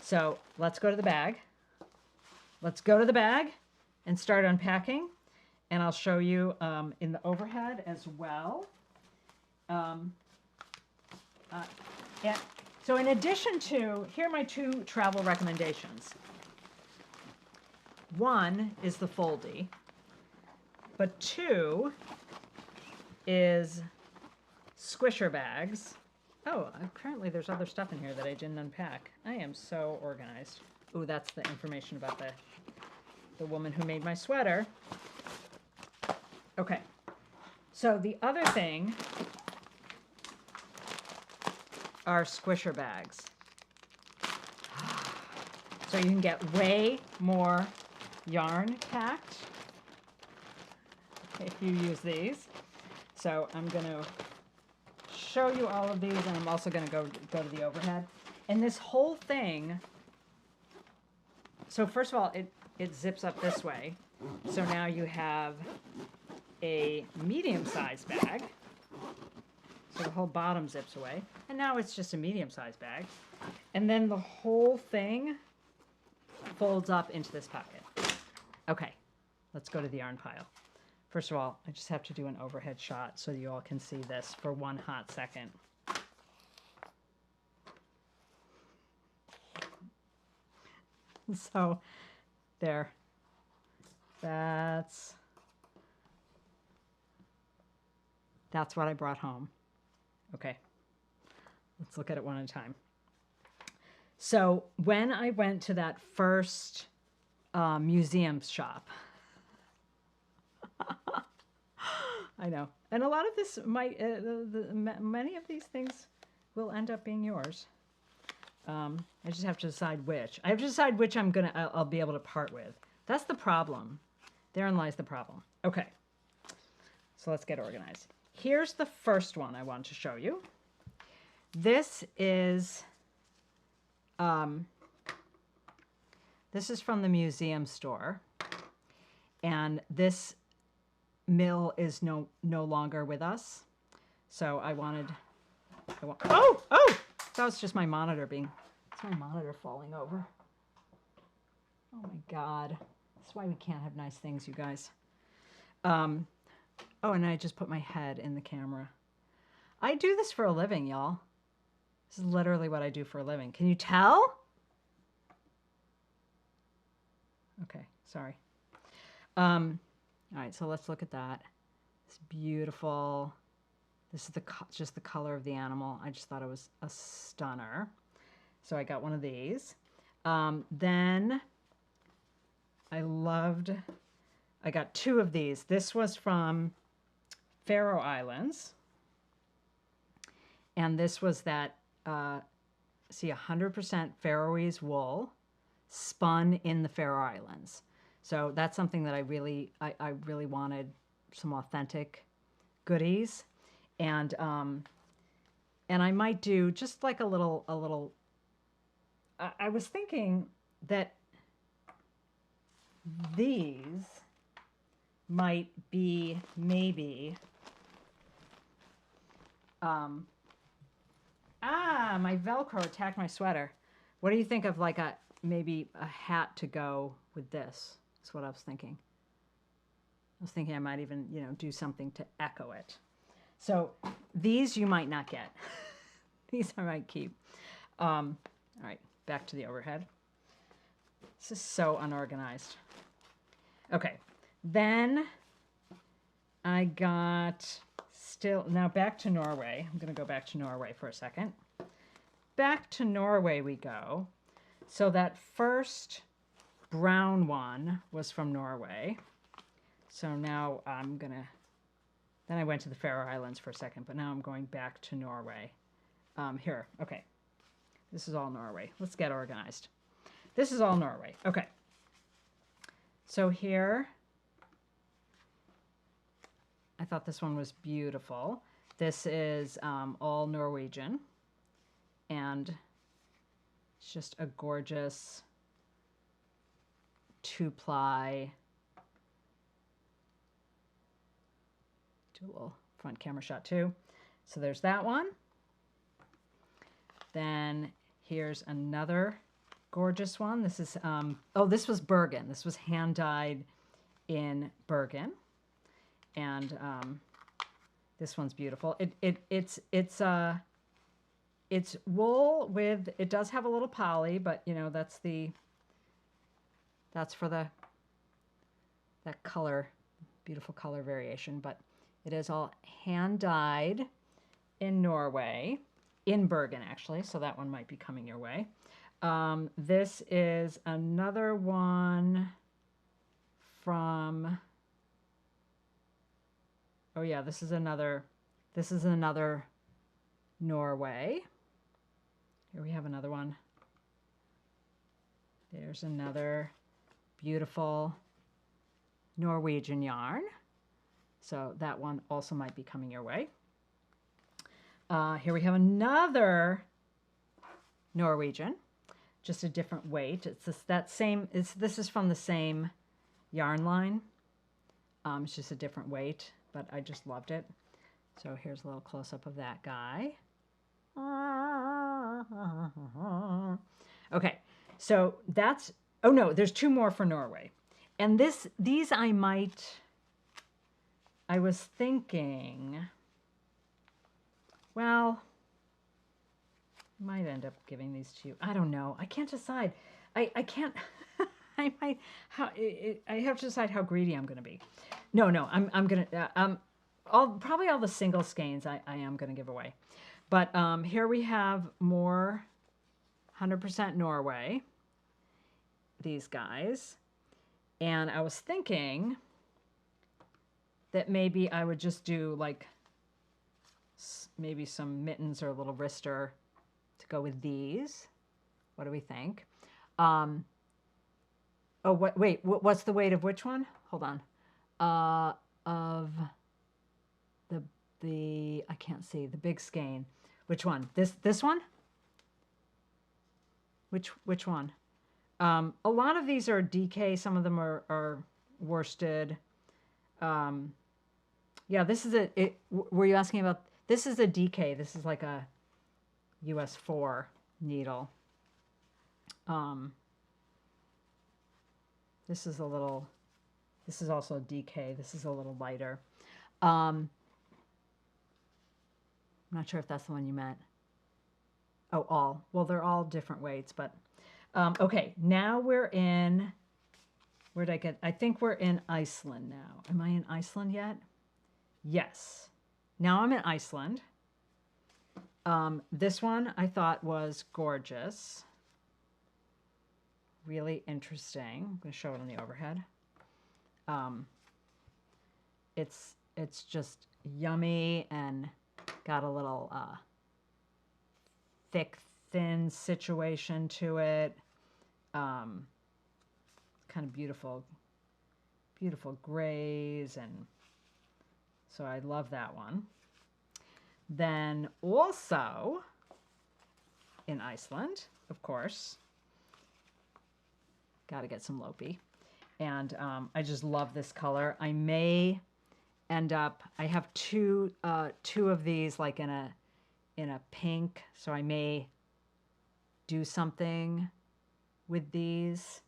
So let's go to the bag. Let's go to the bag and start unpacking. And I'll show you in the overhead as well. Yeah. So in addition to, here are my 2 travel recommendations. One is the foldy, but 2 is squisher bags. Oh, apparently there's other stuff in here that I didn't unpack. I am so organized. Ooh, that's the information about the woman who made my sweater. Okay, so the other thing are squisher bags. So you can get way more yarn packed if you use these. So I'm going to show you all of these, and I'm also going to go to the overhead. And this whole thing, so first of all, it zips up this way. So now you have a medium-sized bag. So the whole bottom zips away. And now it's just a medium-sized bag. And then the whole thing folds up into this pocket. Okay, let's go to the yarn pile. First of all, I just have to do an overhead shot so you all can see this for one hot second. So, there. That's what I brought home. Okay, let's look at it one at a time. So when I went to that first museum shop, I know, and a lot of this might, many of these things will end up being yours. I just have to decide which. I have to decide which I'll be able to part with. That's the problem. Therein lies the problem. Okay, so let's get organized. Here's the first one I want to show you. This is from the museum store, and this mill is no longer with us. So oh, that was just my monitor it's my monitor falling over. Oh my God. That's why we can't have nice things, you guys. Oh, and I just put my head in the camera. I do this for a living, y'all. This is literally what I do for a living. Can you tell? Okay, sorry. All right, so let's look at that. It's beautiful. This is just the color of the animal. I just thought it was a stunner. So I got one of these. Then I got 2 of these. This was from Faroe Islands. And this was that, 100% Faroese wool spun in the Faroe Islands. So that's something that I really wanted, some authentic goodies. And I might do just like a little, I was thinking that these might be maybe, my Velcro attacked my sweater. What do you think of like maybe a hat to go with this? That's what I was thinking. I was thinking I might even, do something to echo it. So these you might not get. These I might keep. All right, back to the overhead. This is so unorganized. Okay, Then I got now back to Norway. I'm going to go back to Norway for a second. Back to Norway we go. So that first brown one was from Norway. So now I'm going to, then I went to the Faroe Islands for a second, but now I'm going back to Norway. Here, okay. This is all Norway. Let's get organized. This is all Norway. Okay. So here, I thought this one was beautiful. This is all Norwegian. And it's just a gorgeous 2-ply. Do a little front camera shot too. So there's that one. Then here's another gorgeous one. This is, oh, this was Bergen. This was hand dyed in Bergen. And this one's beautiful. It's wool with, it does have a little poly, but you know, that's for that color, beautiful color variation, but it is all hand dyed in Norway, in Bergen actually, so that one might be coming your way. This is another one from, oh yeah, this is another Norway. Here we have another one. There's another beautiful Norwegian yarn. So that one also might be coming your way. Here we have another Norwegian, just a different weight. It's this is from the same yarn line. It's just a different weight, but I just loved it. So here's a little close-up of that guy. Okay, so that's, oh no, there's 2 more for Norway. And these I was thinking, well, I might end up giving these to you. I don't know. I can't decide. I can't, I have to decide how greedy I'm going to be. No, I'm going to, probably all the single skeins I am going to give away. But here we have more 100% Norway, these guys. And I was thinking that maybe I would just do like maybe some mittens or a little wrister to go with these. What do we think? Oh, wait, what's the weight of which one? Hold on. Of the I can't see, the big skein. Which one? This one? Which one? A lot of these are DK. Some of them are worsted. Yeah, this is were you asking about? This is a DK. This is like a US 4 needle. This is also a DK. This is a little lighter. I'm not sure if that's the one you meant. Oh, all. Well, they're all different weights, but okay. Now we're in, where'd I get? I think we're in Iceland now. Am I in Iceland yet? Yes. Now I'm in Iceland. This one I thought was gorgeous. Really interesting. I'm going to show it on the overhead. It's just yummy and got a little thick, thin situation to it. Kind of beautiful grays, and so I love that one. Then also in Iceland, of course, got to get some Lopi. And I just love this color. I may end up, I have two of these like in a pink, so I may do something with these.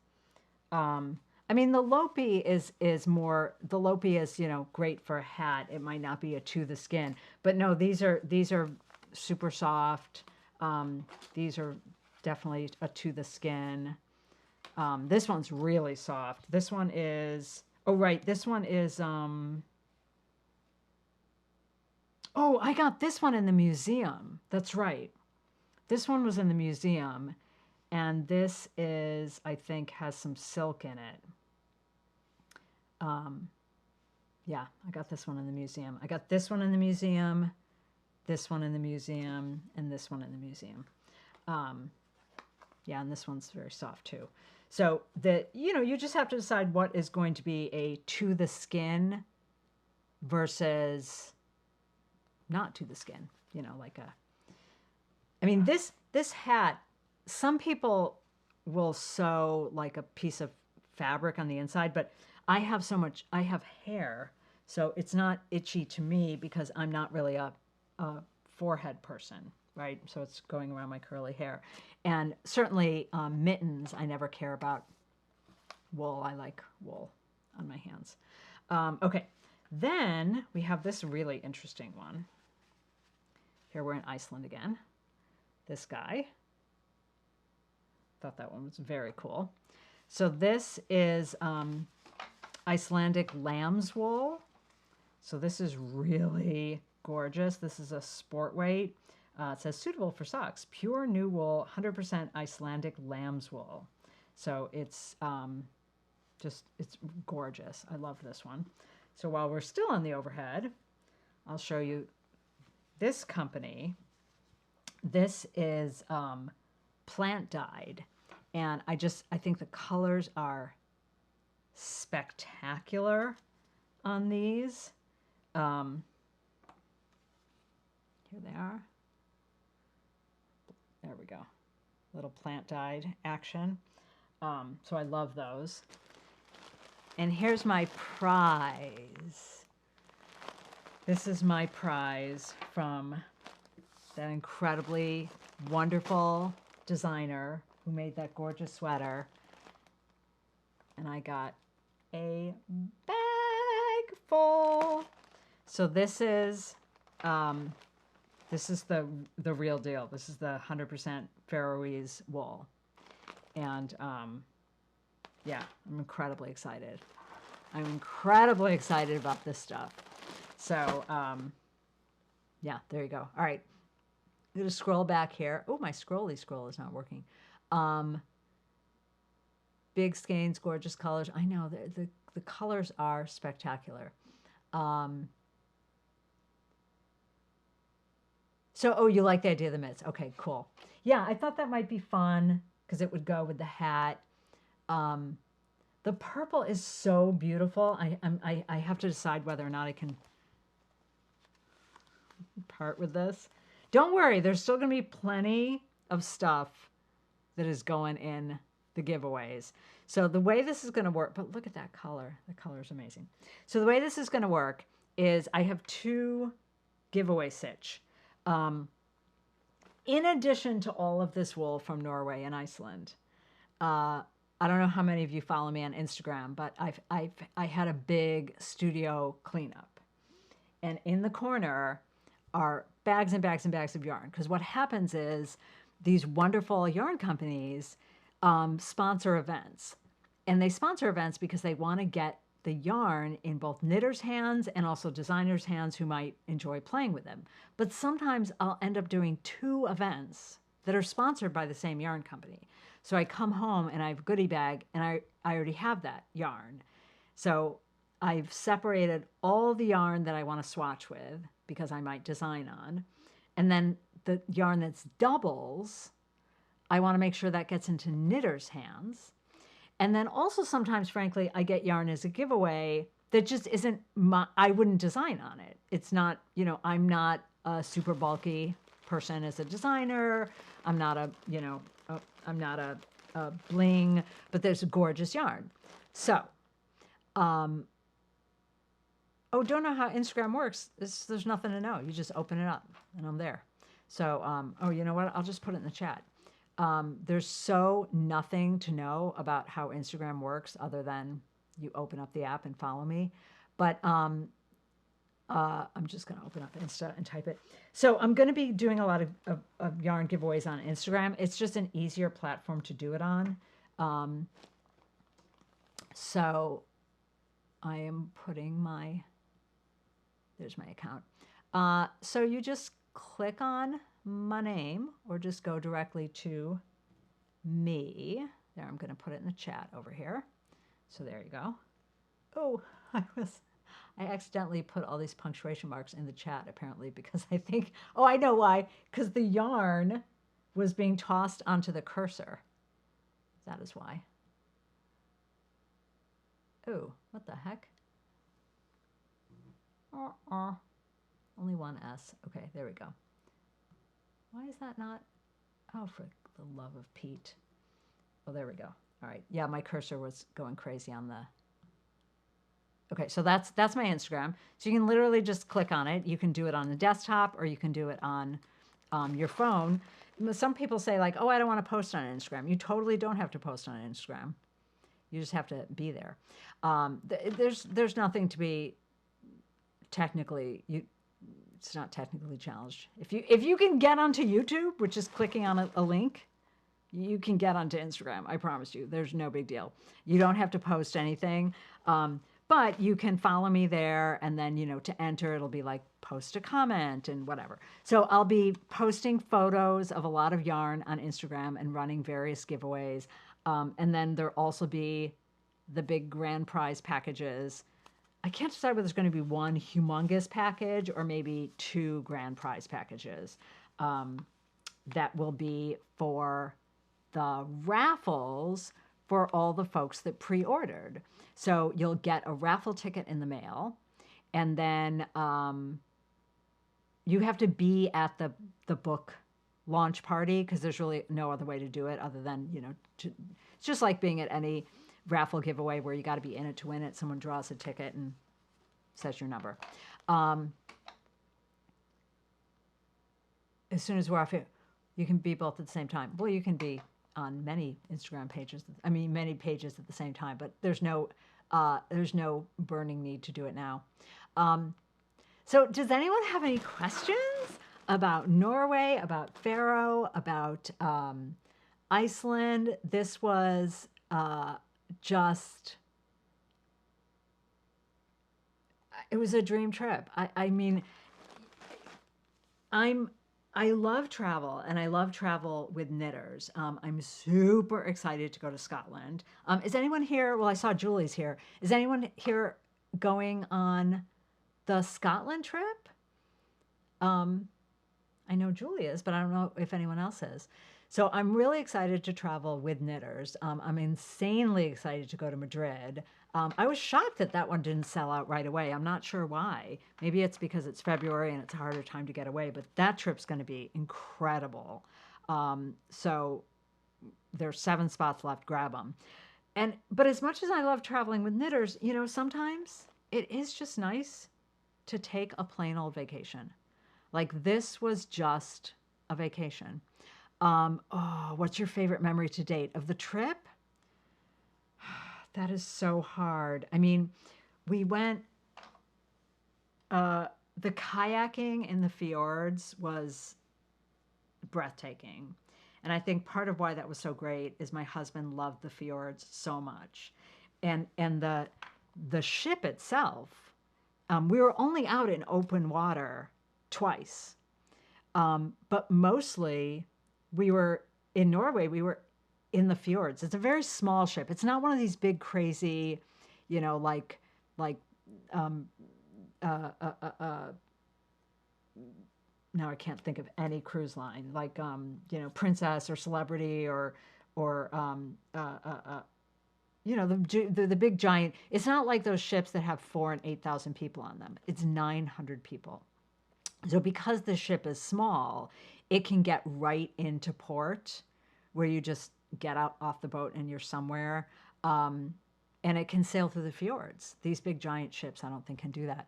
I mean, the Lopi is more, the Lopi is, you know, great for a hat. It might not be a to the skin, but no, these are super soft. These are definitely a to the skin. This one's really soft. This one is, Oh, right. This one is, oh, I got this one in the museum. That's right. This one was in the museum. And this is, I think, has some silk in it. Um, yeah, I got this one in the museum. I got this one in the museum, this one in the museum, and this one in the museum. Yeah, and this one's very soft too. So you just have to decide what is going to be a to the skin versus not to the skin. Like I mean, this hat, some people will sew like a piece of fabric on the inside, but I have hair, so it's not itchy to me because I'm not really a forehead person, right? So it's going around my curly hair. And certainly mittens, I never care about wool. I like wool on my hands. Okay, then we have this really interesting one. Here we're in Iceland again. This guy. Thought that one was very cool. So this is Icelandic lamb's wool. So this is really gorgeous. This is a sport weight. It says suitable for socks. Pure new wool, 100% Icelandic lamb's wool. So it's it's gorgeous. I love this one. So while we're still on the overhead, I'll show you this company. This is plant dyed. And I think the colors are spectacular on these. Here they are. There we go. Little plant dyed action. So I love those. And here's my prize. This is my prize from that incredibly wonderful designer who made that gorgeous sweater. And I got a bag full. So this is the real deal. This is the 100% Faroese wool. And yeah, I'm incredibly excited. I'm incredibly excited about this stuff. So yeah, there you go. All right. I'm going to scroll back here. Oh, my scroll is not working. Big skeins, gorgeous colors. I know, the colors are spectacular. So, oh, you like the idea of the mitts. Okay, cool. Yeah, I thought that might be fun because it would go with the hat. The purple is so beautiful. I have to decide whether or not I can part with this. Don't worry, there's still going to be plenty of stuff that is going in the giveaways. So the way this is going to work, but look at that color. The color is amazing. So the way this is going to work is I have 2 giveaway stitch. In addition to all of this wool from Norway and Iceland, I don't know how many of you follow me on Instagram, but I had a big studio cleanup. And in the corner are bags and bags and bags of yarn. Because what happens is these wonderful yarn companies sponsor events. And they sponsor events because they want to get the yarn in both knitters' hands and also designers' hands who might enjoy playing with them. But sometimes I'll end up doing 2 events that are sponsored by the same yarn company. So I come home and I have a goodie bag and I already have that yarn. So I've separated all the yarn that I want to swatch with because I might design on. And then the yarn that's doubles, I want to make sure that gets into knitters' hands. And then also sometimes, frankly, I get yarn as a giveaway that just isn't I wouldn't design on it. It's not, I'm not a super bulky person as a designer. I'm not I'm not a bling, but there's a gorgeous yarn. So, oh, don't know how Instagram works. There's nothing to know. You just open it up and I'm there. So, oh, you know what? I'll just put it in the chat. There's so nothing to know about how Instagram works other than you open up the app and follow me. But I'm just going to open up Insta and type it. So I'm going to be doing a lot of yarn giveaways on Instagram. It's just an easier platform to do it on. So I am putting my, there's my account. So you just click on my name or just go directly to me. There, I'm going to put it in the chat over here. So there you go. Oh, I accidentally put all these punctuation marks in the chat apparently because I think, oh, I know why. Because the yarn was being tossed onto the cursor. That is why. Oh, what the heck? Only one S. Okay, there we go. Why is that not? Oh, for the love of Pete. Oh, there we go. All right. Yeah, my cursor was going crazy on the... Okay, so that's my Instagram. So you can literally just click on it. You can do it on the desktop or you can do it on your phone. Some people say like, oh, I don't want to post on Instagram. You totally don't have to post on Instagram. You just have to be there. There's nothing to be technically... It's not technically challenged. If you can get onto YouTube, which is clicking on a link, you can get onto Instagram. I promise you. There's no big deal. You don't have to post anything. But you can follow me there, and then, you know, to enter, it'll be like post a comment and whatever. So I'll be posting photos of a lot of yarn on Instagram and running various giveaways. And then there'll also be the big grand prize packages. I can't decide whether there's going to be one humongous package or maybe 2 grand prize packages that will be for the raffles for all the folks that pre-ordered. So you'll get a raffle ticket in the mail, and then you have to be at the book launch party because there's really no other way to do it other than, you know, it's just like being at any raffle giveaway where you got to be in it to win it. Someone draws a ticket and says your number. As soon as we're off here, you can be both at the same time. Well, you can be on many Instagram pages, many pages at the same time, but there's no burning need to do it now. So does anyone have any questions about Norway, about Faroe, about Iceland? This was just, it was a dream trip. I love travel, and I love travel with knitters. I'm super excited to go to Scotland. Is anyone here? Well, I saw Julie's here. Is anyone here going on the Scotland trip? I know Julie is, but I don't know if anyone else is. So I'm really excited to travel with knitters. I'm insanely excited to go to Madrid. I was shocked that that one didn't sell out right away. I'm not sure why. Maybe it's because it's February and it's a harder time to get away, but that trip's going to be incredible. So there's 7 spots left, grab them. But as much as I love traveling with knitters, you know, sometimes it is just nice to take a plain old vacation. Like this was just a vacation. What's your favorite memory to date of the trip? That is so hard. I mean, we went, the kayaking in the fjords was breathtaking. And I think part of why that was so great is my husband loved the fjords so much. And the ship itself, we were only out in open water twice. But mostly we were in Norway, we were in the fjords. It's a very small ship. It's not one of these big, crazy, you know, now I can't think of any cruise line, like, you know, Princess or Celebrity or you know, the big giant. It's not like those ships that have 4,000 and 8,000 people on them. It's 900 people. So because the ship is small, it can get right into port where you just get out off the boat and you're somewhere. And it can sail through the fjords. These big giant ships, I don't think can do that.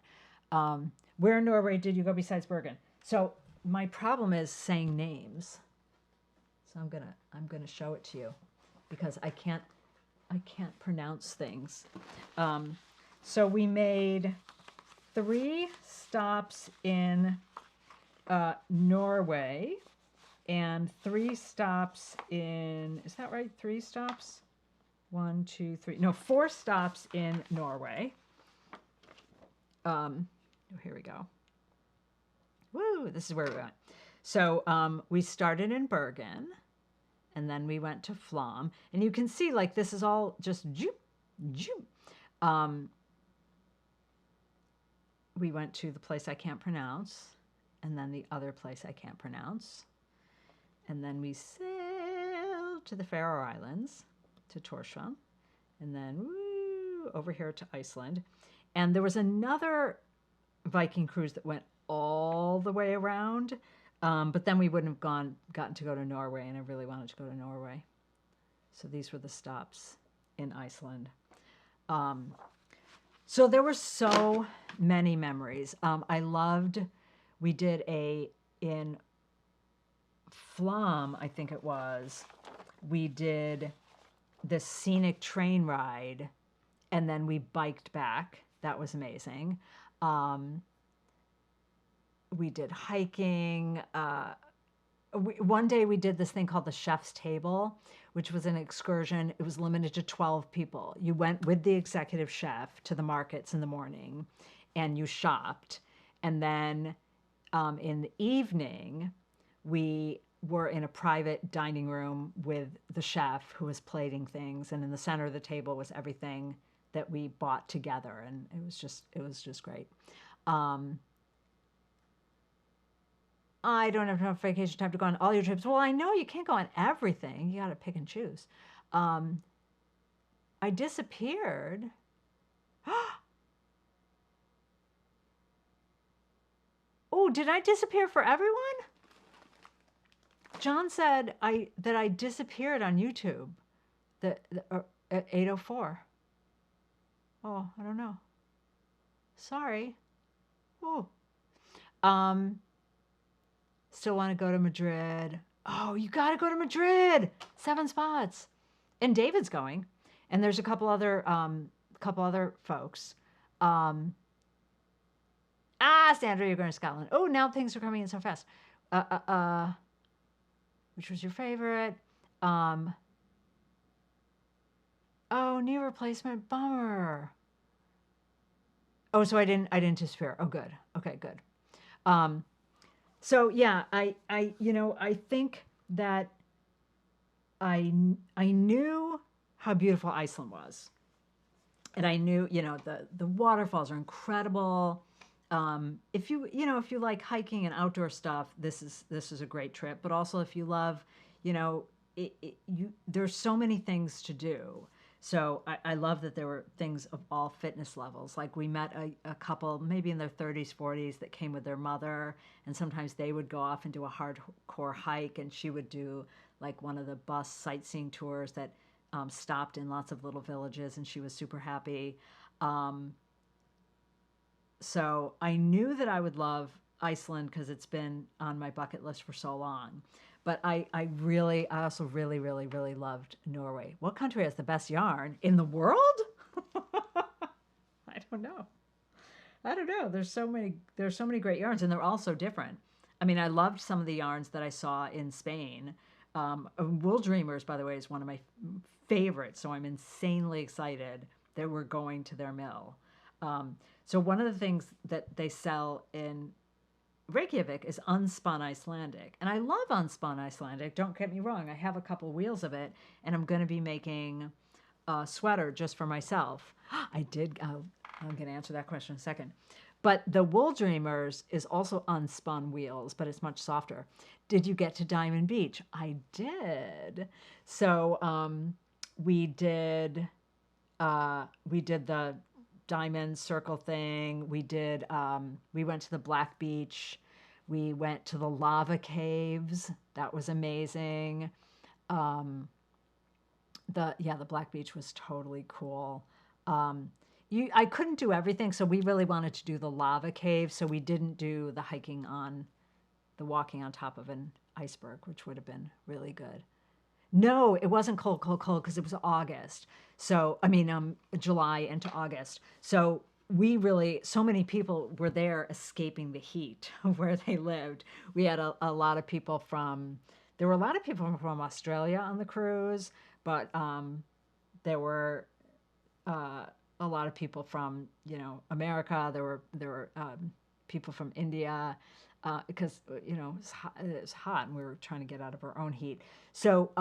Where in Norway did you go besides Bergen? So my problem is saying names. So I'm gonna show it to you because I can't pronounce things. So we made 3 stops in Norway and 3 stops in, is that right? 3 stops? 1, 2, 3. No, 4 stops in Norway. here we go. Woo, this is where we went. So we started in Bergen, and then we went to Flom. And you can see, like, this is all just joop, joop. We went to the place I can't pronounce, and then the other place I can't pronounce. And then we sailed to the Faroe Islands, to Tórshavn, and then woo, over here to Iceland. And there was another Viking cruise that went all the way around, but then we wouldn't have gotten to go to Norway, and I really wanted to go to Norway. So these were the stops in Iceland. So there were so many memories. I loved, we did in Flom, I think it was, we did this scenic train ride, and then we biked back. That was amazing. We did hiking. One day we did this thing called the Chef's Table, which was an excursion. It was limited to 12 people. You went with the executive chef to the markets in the morning, and you shopped. And then in the evening, we were in a private dining room with the chef who was plating things. And in the center of the table was everything that we bought together. And it was just great. I don't have enough vacation time to go on all your trips. Well, I know you can't go on everything. You got to pick and choose. I disappeared. Oh, did I disappear for everyone? John said that I disappeared on YouTube at 8:04. Oh, I don't know. Sorry. Oh. Still want to go to Madrid. Oh, you got to go to Madrid. 7 spots. And David's going. And there's a couple other folks. Sandra, you're going to Scotland. Oh, now things are coming in so fast. Which was your favorite? Oh, knee replacement. Bummer. Oh, so I didn't disappear. Oh, good. Okay, good. So yeah, I think that I knew how beautiful Iceland was, and I knew, the waterfalls are incredible. If you like hiking and outdoor stuff, this is a great trip. But also if you love, there's so many things to do. So I love that there were things of all fitness levels. Like we met a couple, maybe in their 30s, 40s, that came with their mother, and sometimes they would go off and do a hardcore hike, and she would do like one of the bus sightseeing tours that stopped in lots of little villages, and she was super happy. So I knew that I would love Iceland because it's been on my bucket list for so long. But I also really, really, really loved Norway. What country has the best yarn in the world? I don't know. There's so many great yarns, and they're all so different. I mean, I loved some of the yarns that I saw in Spain. Wool Dreamers, by the way, is one of my favorites. So I'm insanely excited that we're going to their mill. So one of the things that they sell in Reykjavik is unspun Icelandic. And I love unspun Icelandic. Don't get me wrong. I have a couple wheels of it, and I'm going to be making a sweater just for myself. I'm going to answer that question in a second. But the Wool Dreamers is also unspun wheels, but it's much softer. Did you get to Diamond Beach? I did. So we did the diamond circle thing. We went to the Black Beach. We went to the lava caves. That was amazing. The Black Beach was totally cool. I couldn't do everything, so we really wanted to do the lava cave, so we didn't do the walking on top of an iceberg, which would have been really good. No, it wasn't cold, because it was August. So, July into August. So so many people were there escaping the heat of where they lived. We had a lot of people there were a lot of people from Australia on the cruise, but there were a lot of people from, America. There were people from India, because it was hot and we were trying to get out of our own heat. So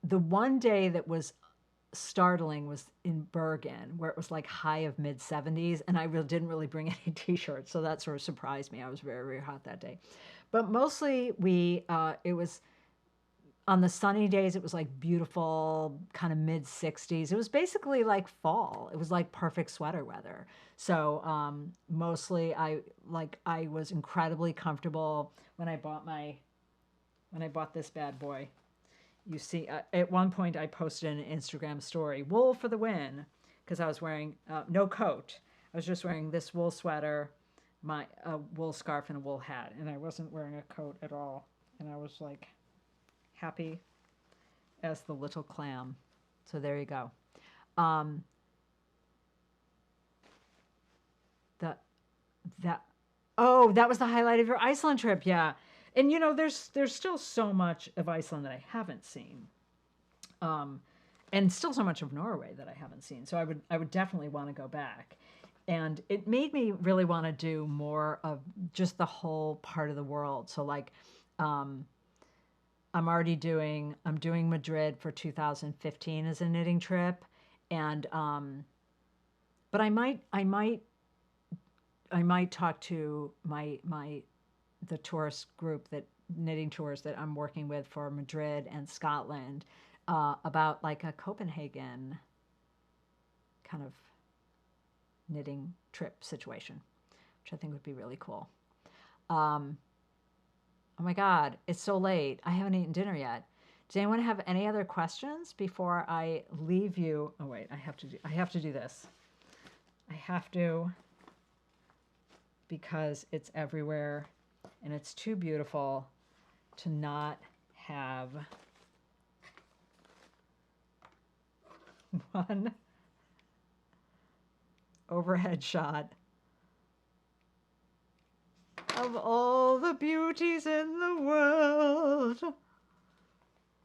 the one day that was startling was in Bergen, where it was like high of mid 70s, and I really didn't really bring any t-shirts, so that sort of surprised me. I was very, very hot that day, but mostly it was on the sunny days. It was like beautiful, kind of mid 60s. It was basically like fall. It was like perfect sweater weather. So mostly I was incredibly comfortable when I bought this bad boy. You see, at one point I posted an Instagram story, wool for the win, because I was wearing no coat. I was just wearing this wool sweater, my wool scarf, and a wool hat, and I wasn't wearing a coat at all. And I was like happy as the little clam. So there you go. Um, the that Oh, that was the highlight of your Iceland trip, yeah. And there's still so much of Iceland that I haven't seen, um, and still so much of Norway that I haven't seen. So I would definitely want to go back, and it made me really want to do more of just the whole part of the world. So like, um, I'm doing Madrid for 2015 as a knitting trip, and but I might talk to the tourist group, that knitting tours that I'm working with for Madrid and Scotland, about like a Copenhagen kind of knitting trip situation, which I think would be really cool. Um, oh my God, it's so late. I haven't eaten dinner yet. Does anyone have any other questions before I leave you? Oh wait, I have to do this. I have to, because it's everywhere and it's too beautiful to not have one overhead shot of all the beauties in the world.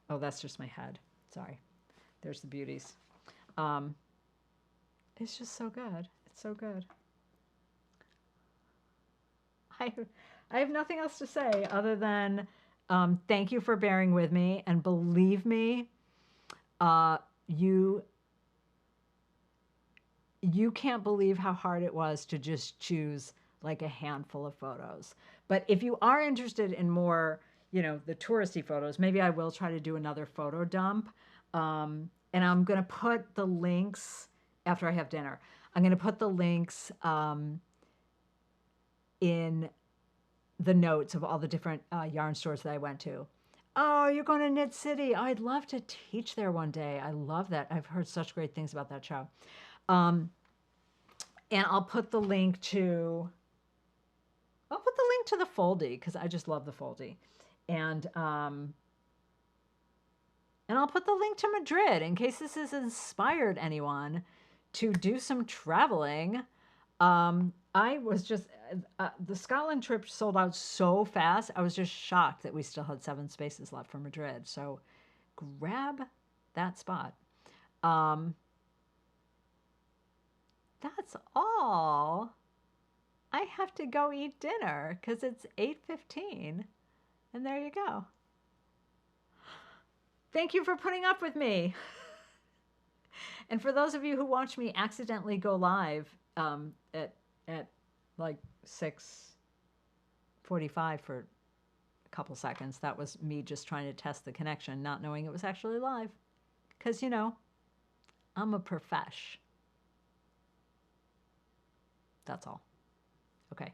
Oh, that's just my head. Sorry. There's the beauties. Um, it's just so good. It's so good. I, I have nothing else to say other than thank you for bearing with me. And believe me, uh, you you can't believe how hard it was to just choose like a handful of photos. But if you are interested in more, the touristy photos, maybe I will try to do another photo dump. And I'm going to put the links after I have dinner. I'm going to put the links in the notes of all the different yarn stores that I went to. Oh, you're going to Knit City. I'd love to teach there one day. I love that. I've heard such great things about that show. Um, and I'll put the link to the foldy, because I just love the foldy. And I'll put the link to Madrid in case this has inspired anyone to do some traveling. I was just, the Scotland trip sold out so fast. I was just shocked that we still had 7 spaces left for Madrid. So grab that spot. That's all. I have to go eat dinner because it's 8:15. And there you go. Thank you for putting up with me. And for those of you who watch me accidentally go live at like 6:45 for a couple seconds, that was me just trying to test the connection, not knowing it was actually live. Because, I'm a profesh. That's all. Okay.